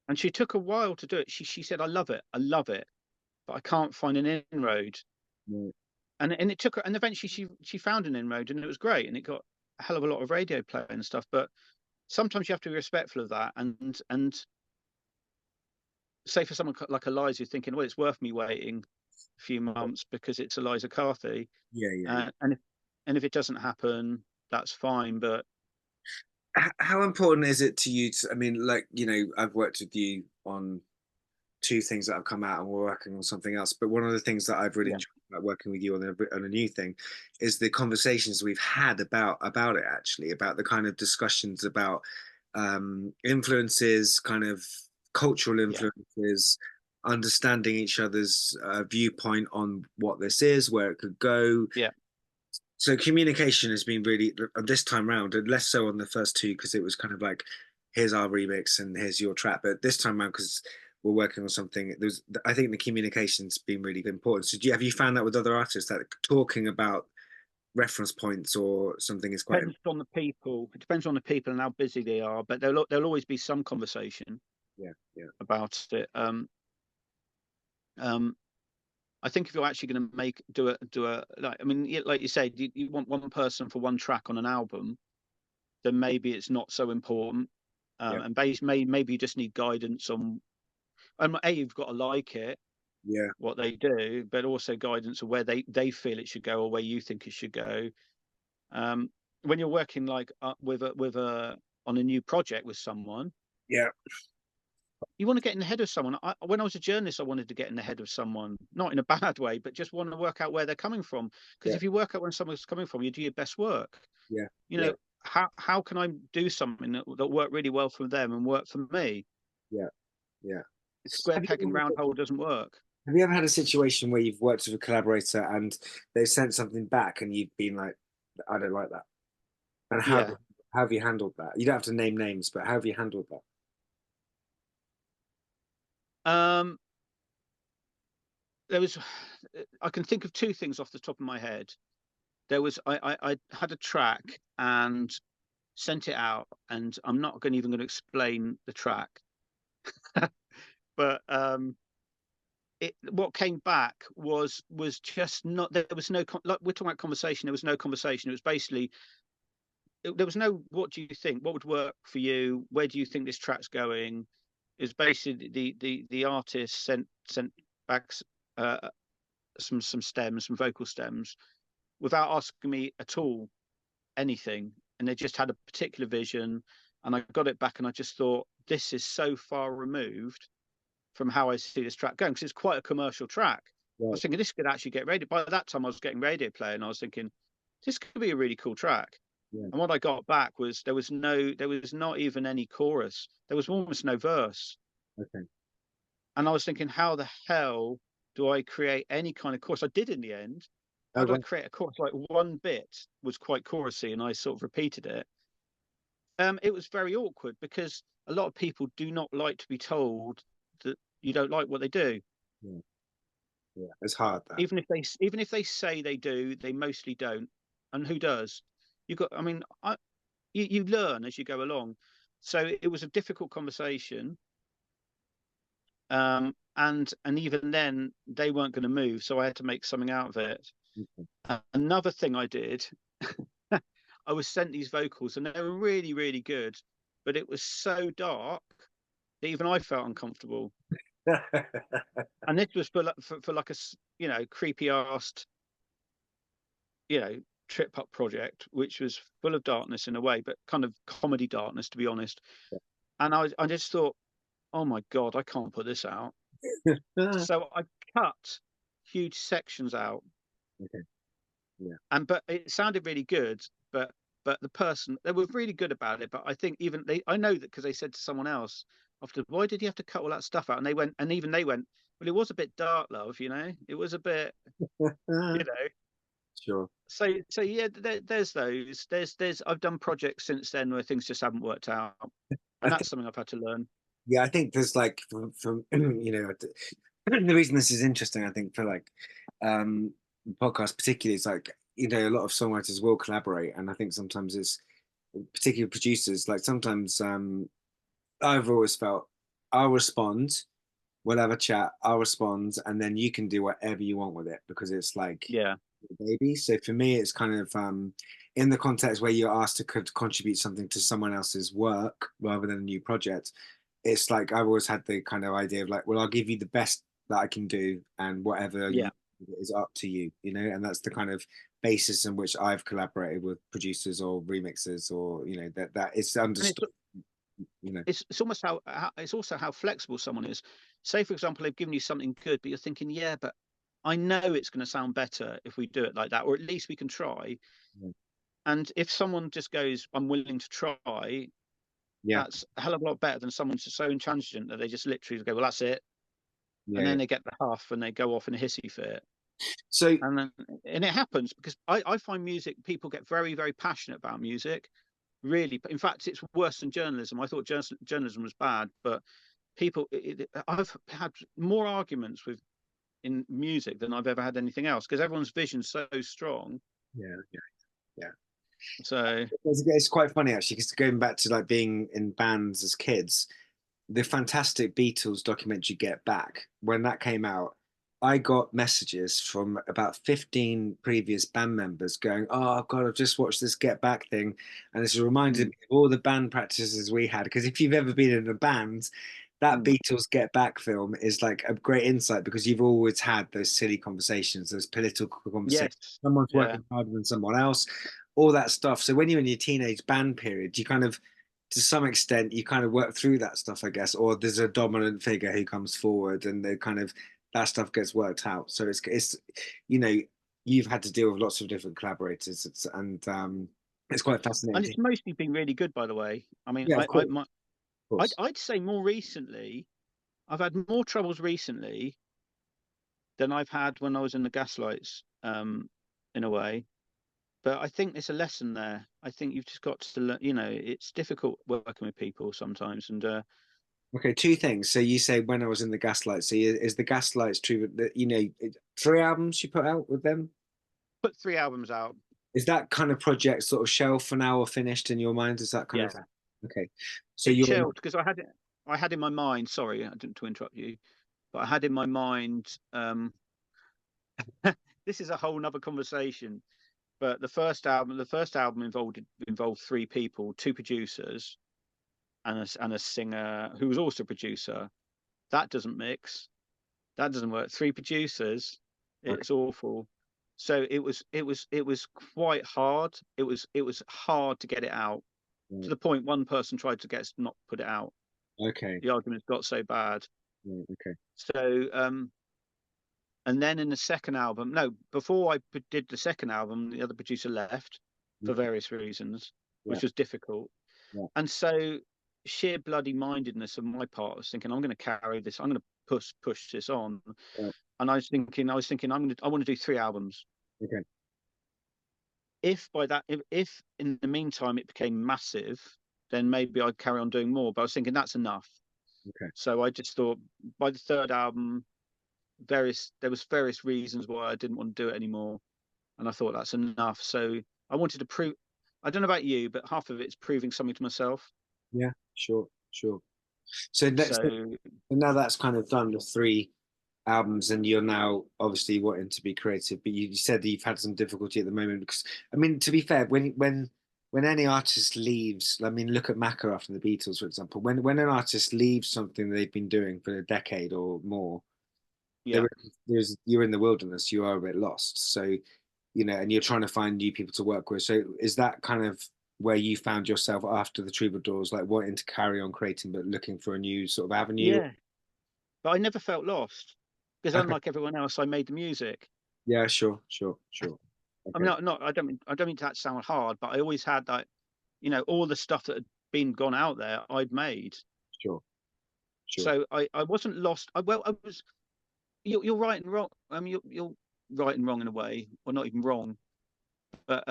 And she took a while to do it. She said, I love it, but I can't find an inroad. And it took her, and eventually she found an inroad, and it was great, and it got a hell of a lot of radio play and stuff. But sometimes you have to be respectful of that, and say for someone like Eliza who's thinking, well, it's worth me waiting a few months because it's Eliza Carthy. And if it doesn't happen, that's fine. But how important is it to you I mean, like, you know, I've worked with you on 2 things that have come out and we're working on something else, but one of the things that I've really enjoyed about working with you on a new thing is the conversations we've had about it, actually, about the kind of discussions about influences, kind of cultural influences, understanding each other's viewpoint on what this is, where it could go. Yeah. So communication has been really, this time round, and less so on the first two, because it was kind of like, here's our remix and here's your track. But this time around, because we're working on something, I think the communication's been really important. So have you found that with other artists, that talking about reference points or something is quite Depends on the people. It depends on the people and how busy they are, but there'll always be some conversation. Yeah, yeah, about it. I think if you're actually going to do a like, I mean, like you said, you want one person for one track on an album, then maybe it's not so important. yeah, And maybe you just need guidance on. You've got to like it, yeah, what they do, but also guidance of where they feel it should go or where you think it should go. When you're working like with a on a new project with someone, yeah, you want to get in the head of someone. When I was a journalist, I wanted to get in the head of someone, not in a bad way, but just want to work out where they're coming from. Because yeah, if you work out where someone's coming from, you do your best work. yeah, You yeah, know, how can I do something that worked really well for them and work for me? yeah, yeah. Square peg and round hole doesn't work. Have you ever had a situation where you've worked with a collaborator and they've sent something back and you've been like, I don't like that? And Yeah. how have you handled that? You don't have to name names, but how have you handled that? There was, I can think of two things off the top of my head. There was, I had a track and sent it out, and I'm not even going to explain the track, but what came back was just not, there was no, like we're talking about conversation, there was no conversation. It was basically, there was no, what do you think, what would work for you, where do you think this track's going? It was basically the artist sent back some stems, some vocal stems, without asking me at all anything, and they just had a particular vision, and I got it back and I just thought, this is so far removed from how I see this track going, because it's quite a commercial track. I Right. was thinking this could actually get radio. By that time I was getting radio play, and I was thinking this could be a really cool track. Yeah. And what I got back was there was not even any chorus. There was almost no verse. Okay. And I was thinking, how the hell do I create any kind of chorus? I did in the end. How do I create a chorus? Like one bit was quite chorusy, and I sort of repeated it. It was very awkward because a lot of people do not like to be told that you don't like what they do. Yeah. Yeah. It's hard that. Even if they say they do, they mostly don't. And who does? I mean, you learn as you go along. So it was a difficult conversation. And even then they weren't going to move, so I had to make something out of it. Another thing I did, I was sent these vocals and they were really, really good, but it was so dark that even I felt uncomfortable. And this was for like a creepy ass trip up project, which was full of darkness in a way, but kind of comedy darkness, to be honest. Yeah. And I just thought, oh my god, I can't put this out. So I cut huge sections out. Okay. Yeah. But it sounded really good, but the person, they were really good about it. But I think I know that because they said to someone else after, why did you have to cut all that stuff out? And they went, well, it was a bit dark, love, it was a bit, Sure. So yeah, there's those. There's I've done projects since then where things just haven't worked out, and that's something I've had to learn. Yeah, I think there's like from the reason this is interesting, I think, for like podcast particularly, is like a lot of songwriters will collaborate, and I think sometimes it's particularly producers, like sometimes I've always felt I'll respond, we'll have a chat, I'll respond, and then you can do whatever you want with it, because it's like baby. So for me it's kind of in the context where you're asked to contribute something to someone else's work rather than a new project, it's like I've always had the kind of idea of like, well, I'll give you the best that I can do, and whatever you is up to you, and that's the kind of basis in which I've collaborated with producers or remixers, or that it's understood. It's almost it's also how flexible someone is. Say for example they've given you something good, but you're thinking, yeah, but I know it's going to sound better if we do it like that, or at least we can try. And if someone just goes, I'm willing to try, that's a hell of a lot better than someone so intransigent that they just literally go, well, that's it. and then they get the huff and they go off in a hissy fit. So, and it happens because I find music, people get very, very passionate about music. Really, in fact, it's worse than journalism. I thought journalism was bad, but I've had more arguments in music than I've ever had anything else, because everyone's vision's so strong. Yeah. So it's quite funny actually, because going back to like being in bands as kids, the fantastic Beatles documentary Get Back, when that came out, I got messages from about 15 previous band members going, "Oh God, I've just watched this Get Back thing, and it's reminded me of all the band practices we had." Because if you've ever been in a band, that Beatles Get Back film is like a great insight, because you've always had those silly conversations, those political conversations. yes, Someone's working harder than someone else, all that stuff. So when you're in your teenage band period, you kind of, to some extent, you kind of work through that stuff, I guess, or there's a dominant figure who comes forward and they kind of, that stuff gets worked out. So it's you've had to deal with lots of different collaborators, and it's quite fascinating. And it's mostly been really good, by the way. I mean, yeah, I'd say more recently, I've had more troubles recently than I've had when I was in the Gaslights, in a way. But I think there's a lesson there. I think you've just got to learn. It's difficult working with people sometimes, and okay, two things. So you say when I was in the Gaslights. So is the Gaslights true? That 3 albums you put out with them? put 3 albums out. Is that kind of project sort of shelved for now or finished in your mind? Is that kind of okay? So It's you're chilled because I had in my mind. Sorry, I didn't to interrupt you, but I had in my mind. This is a whole nother conversation. But the first album involved 3 people, 2 producers, and a singer who was also a producer. That doesn't mix. That doesn't work. 3 producers. It's awful. So it was quite hard. It was hard to get it out, to the point one person tried to get us not put it out. Okay. The arguments got so bad. Okay. So and then in the second album, no, before I did the second album, the other producer left for various reasons, which was difficult. And so sheer bloody mindedness of my part, I was thinking, I'm going to carry this. I'm going to push this on. And I was thinking, I want to do 3 albums. Okay. If in the meantime it became massive, then maybe I'd carry on doing more. But I was thinking that's enough. Okay. So I just thought by the 3rd album, there was various reasons why I didn't want to do it anymore, and I thought that's enough. So I wanted to prove. I don't know about you, but half of it's proving something to myself. Yeah, sure. So now that's kind of done, the 3 albums, and you're now obviously wanting to be creative, but you said that you've had some difficulty at the moment, because I mean, to be fair, when any artist leaves, I mean, look at Macca after the Beatles, for example. When an artist leaves something they've been doing for a decade or more, you're in the wilderness, you are a bit lost. So and you're trying to find new people to work with. So is that kind of where you found yourself after the Troubadours, like wanting to carry on creating but looking for a new sort of avenue? Yeah, but I never felt lost, because unlike everyone else, I made the music. Yeah, sure. Okay. I mean, I don't mean that to sound hard, but I always had that, all the stuff that had gone out there, I'd made. Sure. So I wasn't lost. I was. You're right and wrong. You're right and wrong in a way, or not even wrong. But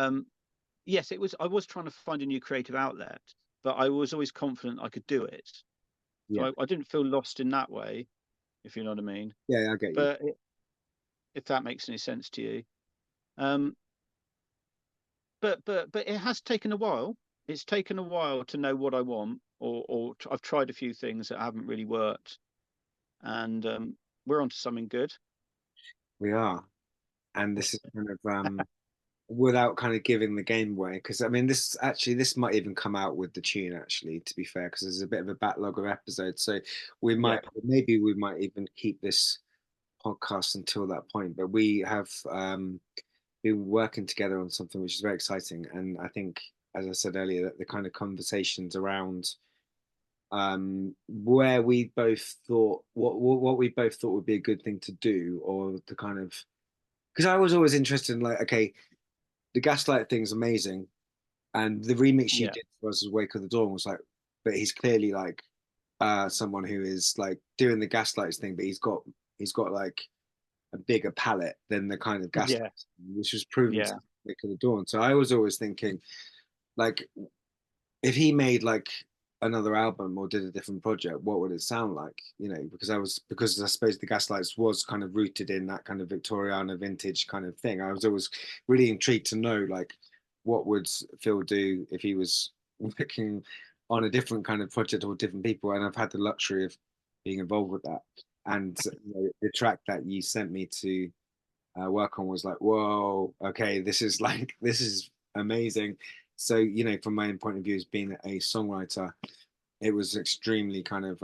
yes, it was. I was trying to find a new creative outlet, but I was always confident I could do it. So I didn't feel lost in that way, if you know what I mean. Yeah, I get you. But if that makes any sense to you, but it has taken a while. It's taken a while to know what I want, or I've tried a few things that haven't really worked, and we're onto something good. We are, and this is kind of without kind of giving the game away, because I mean, this might even come out with the tune, actually, to be fair, because there's a bit of a backlog of episodes, so maybe we might even keep this podcast until that point. But we have been working together on something which is very exciting, and I think, as I said earlier, that the kind of conversations around where we both thought what we both thought would be a good thing to do, or the kind of, because I was always interested in, like, okay, the Gaslight thing's amazing, and the remix you did for us as Wake of the Dawn was like, but he's clearly like someone who is like doing the Gaslights thing, but he's got he's got like a bigger palette than the kind of Gaslight, Yeah, which was proven yeah, to make of the dawn. So I was always thinking, like, if he made like another album or did a different project, what would it sound like? You know, because I suppose the Gaslights was kind of rooted in that kind of Victoriana vintage kind of thing. I was always really intrigued to know like what would Phil do if he was working on a different kind of project or different people. And I've had the luxury of being involved with that. And you know, the track that you sent me to work on was like, whoa, okay, this is amazing. So, you know, from my own point of view as being a songwriter, it was extremely kind of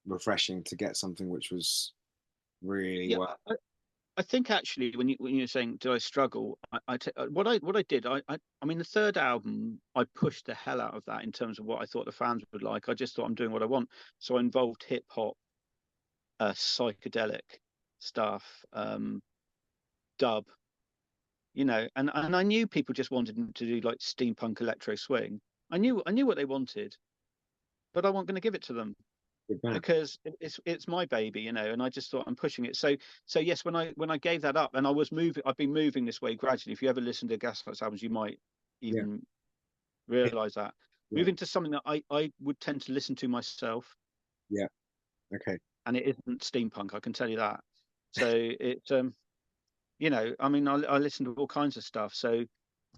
refreshing to get something which was really yeah. well. I think actually, when you're saying, do I struggle? What I did, I mean, the third album, I pushed the hell out of that in terms of what I thought the fans would like. I just thought I'm doing what I want, so I involved hip hop, psychedelic stuff, dub, you know, and I knew people just wanted them to do like steampunk electro swing. I knew what they wanted, but I wasn't going to give it to them because it's my baby, you know, and I just thought I'm pushing it. So yes, when I gave that up, and I've been moving this way gradually. If you ever listen to Gaslight's albums, you might Yeah, even realize that yeah, moving to something that I would tend to listen to myself, yeah. Okay. and it isn't steampunk. I can tell you that. So it's you know, I mean, I listen to all kinds of stuff. So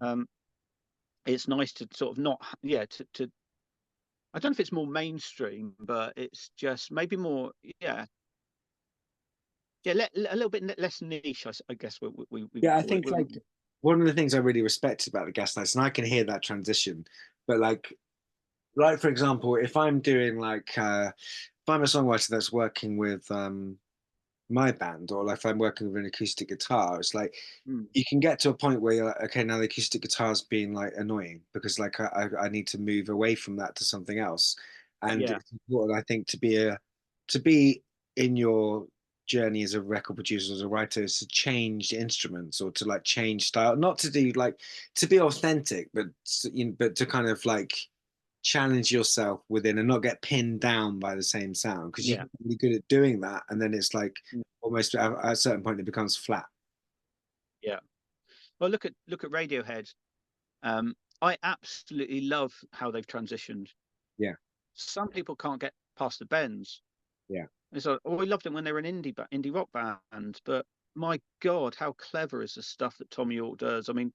um, it's nice to sort of not, yeah, to I don't know if it's more mainstream, but it's just maybe more, yeah, yeah, a little bit less niche, I guess we would Yeah, I call it. think like one of the things I really respect about the Gaslights, and I can hear that transition, but like for example, if I'm doing if I'm a songwriter that's working with my band, or like if I'm working with an acoustic guitar, it's like Mm, you can get to a point where you're like, okay, now the acoustic guitar's being like annoying because like I need to move away from that to something else. And yeah, it's important, I think, to be in your journey as a record producer, as a writer, is to change instruments or to like change style, not to do like to be authentic, but you know, but to kind of like challenge yourself within and not get pinned down by the same sound because you yeah, get really good at doing that, and then it's like mm, almost at a certain point it becomes flat. yeah. Well, look at Radiohead. Um, I absolutely love how they've transitioned. Yeah, Some people can't get past the bends. yeah, It's like, oh, we loved them when they were an indie rock band, but my God, how clever is the stuff that Tom York does? I mean,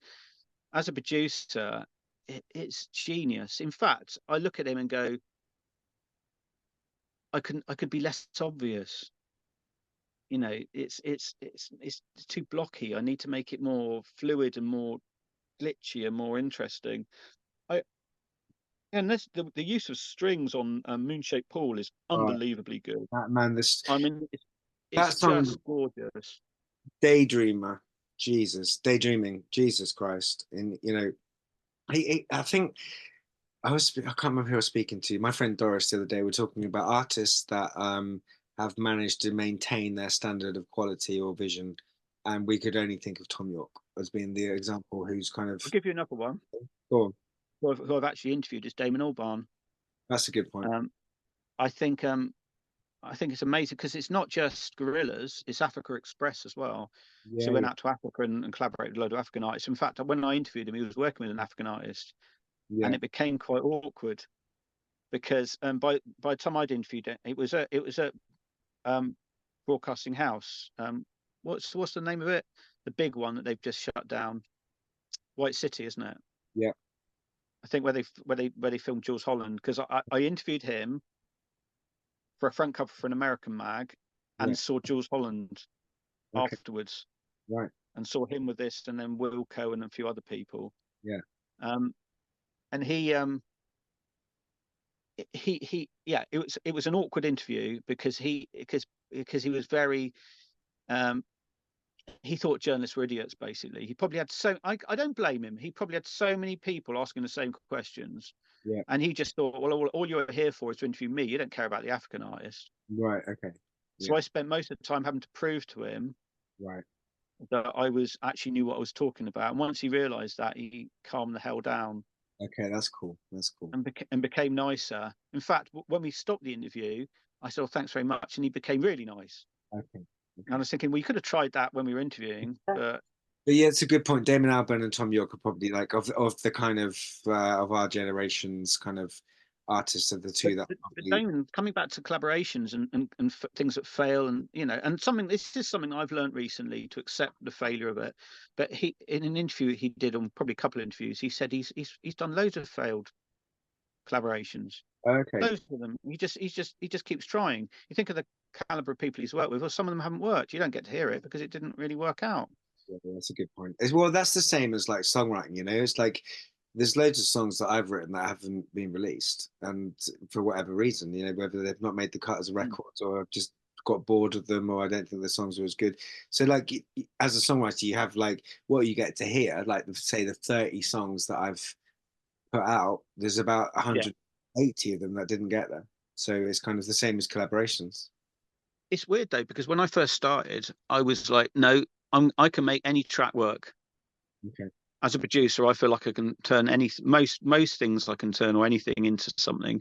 as a producer, it's genius. In fact, I look at him and go, I could be less obvious. You know, it's too blocky. I need to make it more fluid and more glitchy and more interesting. I and this the use of strings on Moonshaped Pool is uh, unbelievably good. that man, this I mean, it's that just song gorgeous. Daydreamer, Jesus, daydreaming, Jesus Christ. And you know, I think I can't remember who I was speaking to. My friend Doris the other day, we're talking about artists that have managed to maintain their standard of quality or vision, and we could only think of Tom York as being the example who's kind of I'll give you another one. go on. Who I've actually interviewed is Damon Albarn. That's a good point. Um, I think I think it's amazing because it's not just Gorillas, it's Africa Express as well. So Yeah, he went yeah, out to Africa and collaborated with a load of African artists. In fact, when I interviewed him, he was working with an African artist, and yeah. it became quite awkward because by the time I'd interviewed it, it was a um, broadcasting house. What's the name of it? The big one that they've just shut down, White City, isn't it? Yeah, I think where they filmed Jules Holland because I interviewed him for a front cover for an American mag, yeah. and saw Jules Holland Okay, afterwards, right. and saw him with this, and then Wilco and a few other people. Yeah, Um, and yeah, it was an awkward interview because he was very he thought journalists were idiots. Basically, he probably had I don't blame him. He probably had so many people asking the same questions, yeah. and he just thought, well, all you're here for is to interview me. You don't care about the African artist. Right. Okay. So Yeah. I spent most of the time having to prove to him Right. that I was actually knew what I was talking about. And once he realised that, he calmed the hell down Okay. That's cool. That's cool. and became nicer. In fact, when we stopped the interview, I said, "Oh, thanks very much," and he became really nice. Okay. And I was thinking, well, you could have tried that when we were interviewing, but yeah, it's a good point. Damon Albarn and Tom York are probably like of the kind of our generation's kind of artists of the two that but Damon, coming back to collaborations and things that fail, and and this is something I've learned recently, to accept the failure of it. But he, in an interview he did, on probably a couple of interviews, he said he's done loads of failed collaborations. Okay. Loads of them. He just keeps trying. You think of the caliber of people he's worked with, or some of them haven't worked. You don't get to hear it because it didn't really work out. Yeah, that's a good point. Well, that's the same as like songwriting, It's like there's loads of songs that I've written that haven't been released, and for whatever reason, whether they've not made the cut as a record or I've just got bored of them, or I don't think the songs were as good. So like as a songwriter, you have like what you get to hear, like say the 30 songs that I've put out, there's about 180 of them that didn't get there. So it's kind of the same as collaborations. It's weird though, because when I first started, I was like, no, I can make any track work. Okay. As a producer, I feel like I can turn most things I can turn, or anything, into something.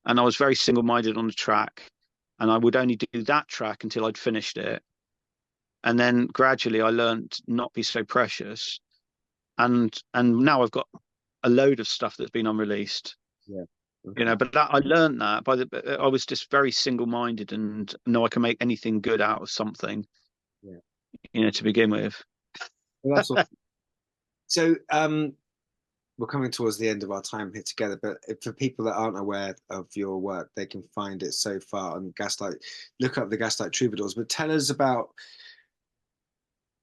And I was very single-minded on the track, and I would only do that track until I'd finished it. And then gradually I learned not be so precious. And now I've got a load of stuff that's been unreleased. Yeah. Okay. But I learned that I was just very single-minded, and know I can make anything good out of something. Yeah. To begin with. Well, that's awesome. So we're coming towards the end of our time here together, but for people that aren't aware of your work, they can find it so far on Gaslight. Look up the Gaslight Troubadours, but tell us about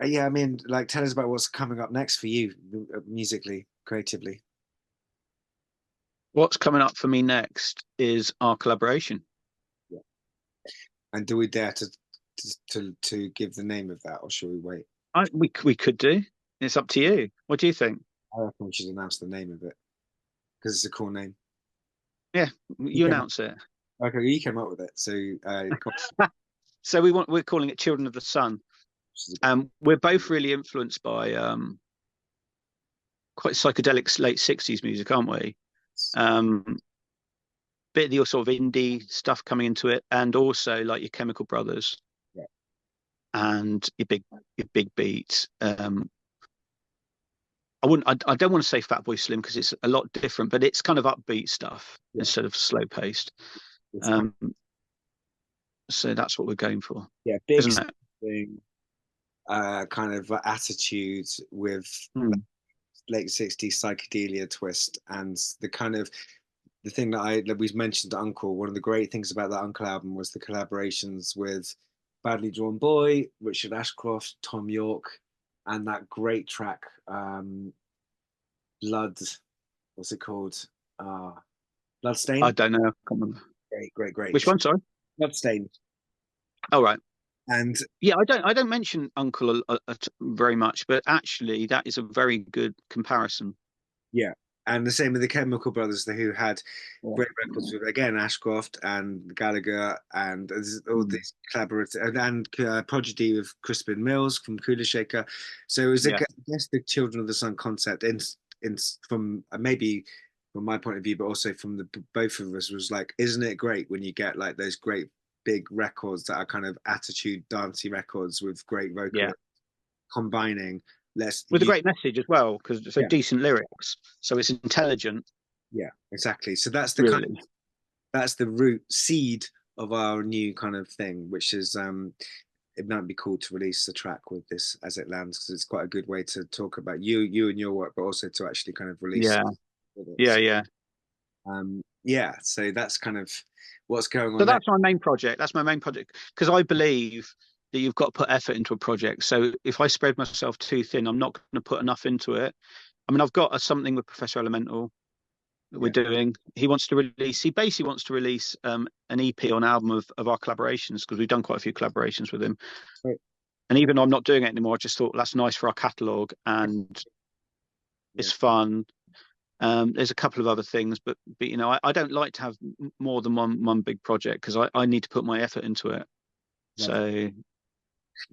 tell us about what's coming up next for you, musically, creatively. What's coming up for me next is our collaboration. Yeah. And do we dare to give the name of that, or should we wait? We could do. It's up to you. What do you think? I reckon we should announce the name of it, because it's a cool name. Yeah, you announce it. Okay, you came up with it. So so we're calling it Children of the Sun. We're both really influenced by quite psychedelic late 60s music, aren't we? Bit of the sort of indie stuff coming into it, and also like your Chemical Brothers, and your big beats. I don't want to say Fatboy Slim, because it's a lot different, but it's kind of upbeat stuff instead of slow paced. So that's what we're going for. Yeah, big kind of attitude with late 60s psychedelia twist, and the thing that we mentioned, Uncle. One of the great things about that Uncle album was the collaborations with Badly Drawn Boy, Richard Ashcroft, Tom York, and that great track, Blood, what's it called? Bloodstain. I don't know. I can't remember. Great. Which one? Sorry. Bloodstain. Oh, right. And yeah, I don't mention Uncle very much, but actually that is a very good comparison. Yeah. And the same with the Chemical Brothers, who had great records with, again, Ashcroft and Gallagher, and all these collaborators, and Prodigy with Crispin Mills from Kula Shaker. So it was, I guess, the Children of the Sun concept, from maybe from my point of view, but also from the both of us, was like, isn't it great when you get like those great big records that are kind of attitude dancey records with great vocal combining. With a great message as well, because it's decent lyrics, so it's intelligent. Yeah, exactly. So that's the that's the root seed of our new kind of thing, which is it might be cool to release the track with this as it lands, because it's quite a good way to talk about you and your work, but also to actually kind of release so that's kind of what's going on. So that's my main project. Because I believe that you've got to put effort into a project. So if I spread myself too thin, I'm not going to put enough into it. I mean, I've got something with Professor Elemental that we're doing. He basically wants to release an EP or an album of our collaborations, because we've done quite a few collaborations with him. Right. And even though I'm not doing it anymore, I just thought that's nice for our catalogue, and it's fun. There's a couple of other things, but I don't like to have more than one big project, because I need to put my effort into it. Yeah. So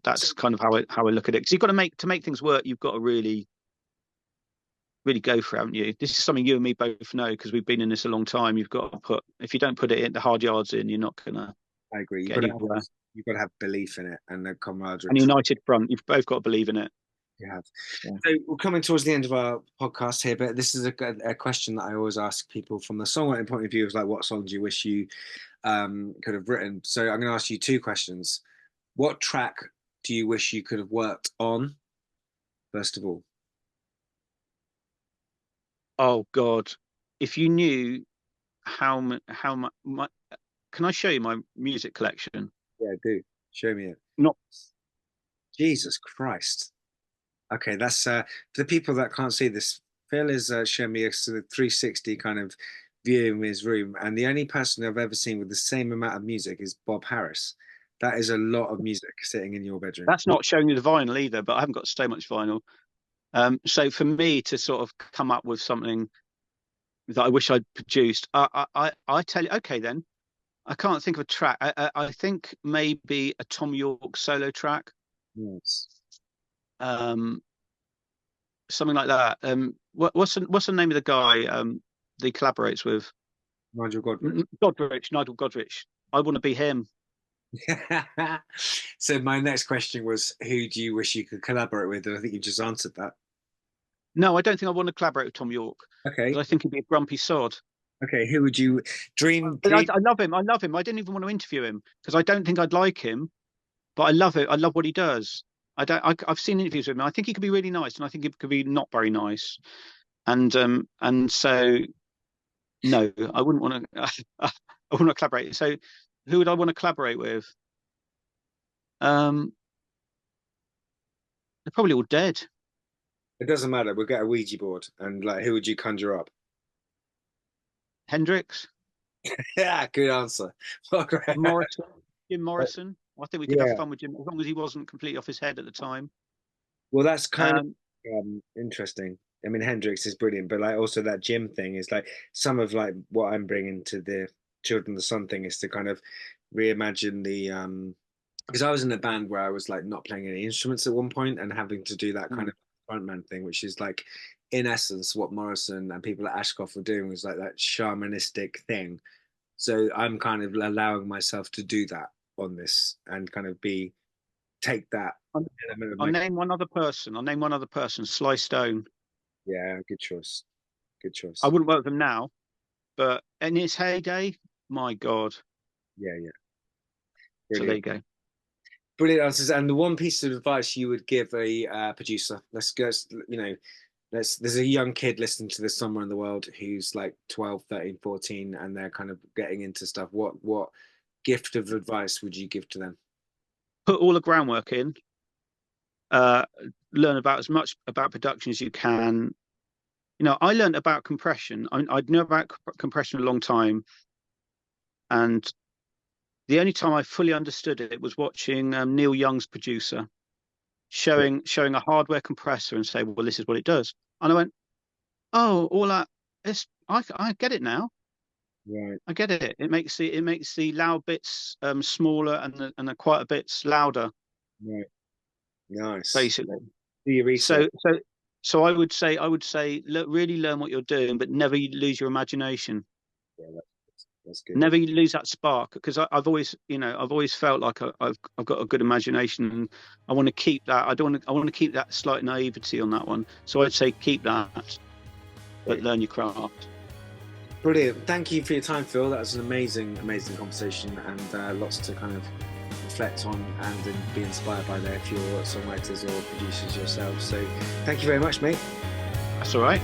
that's kind of how I look at it. Because you've got to make things work. You've got to really go for it, haven't you? This is something you and me both know, because we've been in this a long time. You've got to if you don't put it in the hard yards in, you're not gonna. I agree. you've got to have belief in it and the camaraderie. And united front. You've both got to believe in it. You have. Yeah. So we're coming towards the end of our podcast here, but this is a question that I always ask people from the songwriting point of view, is like, what songs you wish you could have written? So I'm going to ask you two questions. What track do you wish you could have worked on, first of all? Oh God, if you knew how much, can I show you my music collection? Yeah, do show me it. Not Jesus Christ. Okay, that's for the people that can't see this. Phil is showing me a sort of 360 kind of view in his room, and the only person I've ever seen with the same amount of music is Bob Harris. That is a lot of music sitting in your bedroom. That's not showing you the vinyl either, but I haven't got so much vinyl. So for me to sort of come up with something that I wish I'd produced, I tell you, okay, then I can't think of a track. I think maybe a Tom York solo track. Yes. Something like that. What's the name of the guy that he collaborates with? Nigel Godrich. Nigel Godrich. I want to be him. So my next question was, who do you wish you could collaborate with? And I think you just answered that. No, I don't think I want to collaborate with Tom York. Okay. I think he'd be a grumpy sod. Okay, who would you dream? I love him. I love him. I didn't even want to interview him because I don't think I'd like him, but I love it. I love what he does. I've seen interviews with him. I think he could be really nice, and I think he could be not very nice. And so no, I wouldn't want to. I wouldn't want to collaborate. So who would I want to collaborate with? They're probably all dead. It doesn't matter. We'll get a Ouija board, and like, who would you conjure up? Hendrix. Yeah, good answer. Morrison. Jim Morrison. I think we could have fun with Jim, as long as he wasn't completely off his head at the time. Well, that's kind of interesting. I mean, Hendrix is brilliant, but like also that Jim thing is like some of like what I'm bringing to the Children of the Sun thing is to kind of reimagine the because I was in a band where I was like not playing any instruments at one point and having to do that kind of frontman thing, which is like in essence what Morrison and people at Ashcroft were doing, was like that shamanistic thing. So I'm kind of allowing myself to do that on this and kind of take that element of I'll name one other person. Sly Stone. Yeah, good choice. I wouldn't work with him now, but in his heyday, my God. Yeah. Brilliant. So there you go. Brilliant answers. And the one piece of advice you would give a producer, let's go, there's a young kid listening to this somewhere in the world who's like 12, 13, 14, and they're kind of getting into stuff. What gift of advice would you give to them? Put all the groundwork in. Learn about as much about production as you can. You know, I learned about compression. I'd known about compression a long time, and the only time I fully understood it was watching Neil Young's producer showing a hardware compressor and say, well, this is what it does. And I went, oh, all that, I get it now. Right. I get it. It makes the loud bits smaller and the quieter bits louder. Right. Nice. Basically. Do your research. So I would say really learn what you're doing, but never lose your imagination. Yeah, that's good. Never lose that spark, because I've always felt like I've got a good imagination, and I want to keep that. I want to keep that slight naivety on that one. So I'd say keep that, but learn your craft. Brilliant. Thank you for your time, Phil. That was an amazing conversation, and lots to kind of reflect on and be inspired by there if you're songwriters or producers yourselves. So thank you very much, mate. That's all right.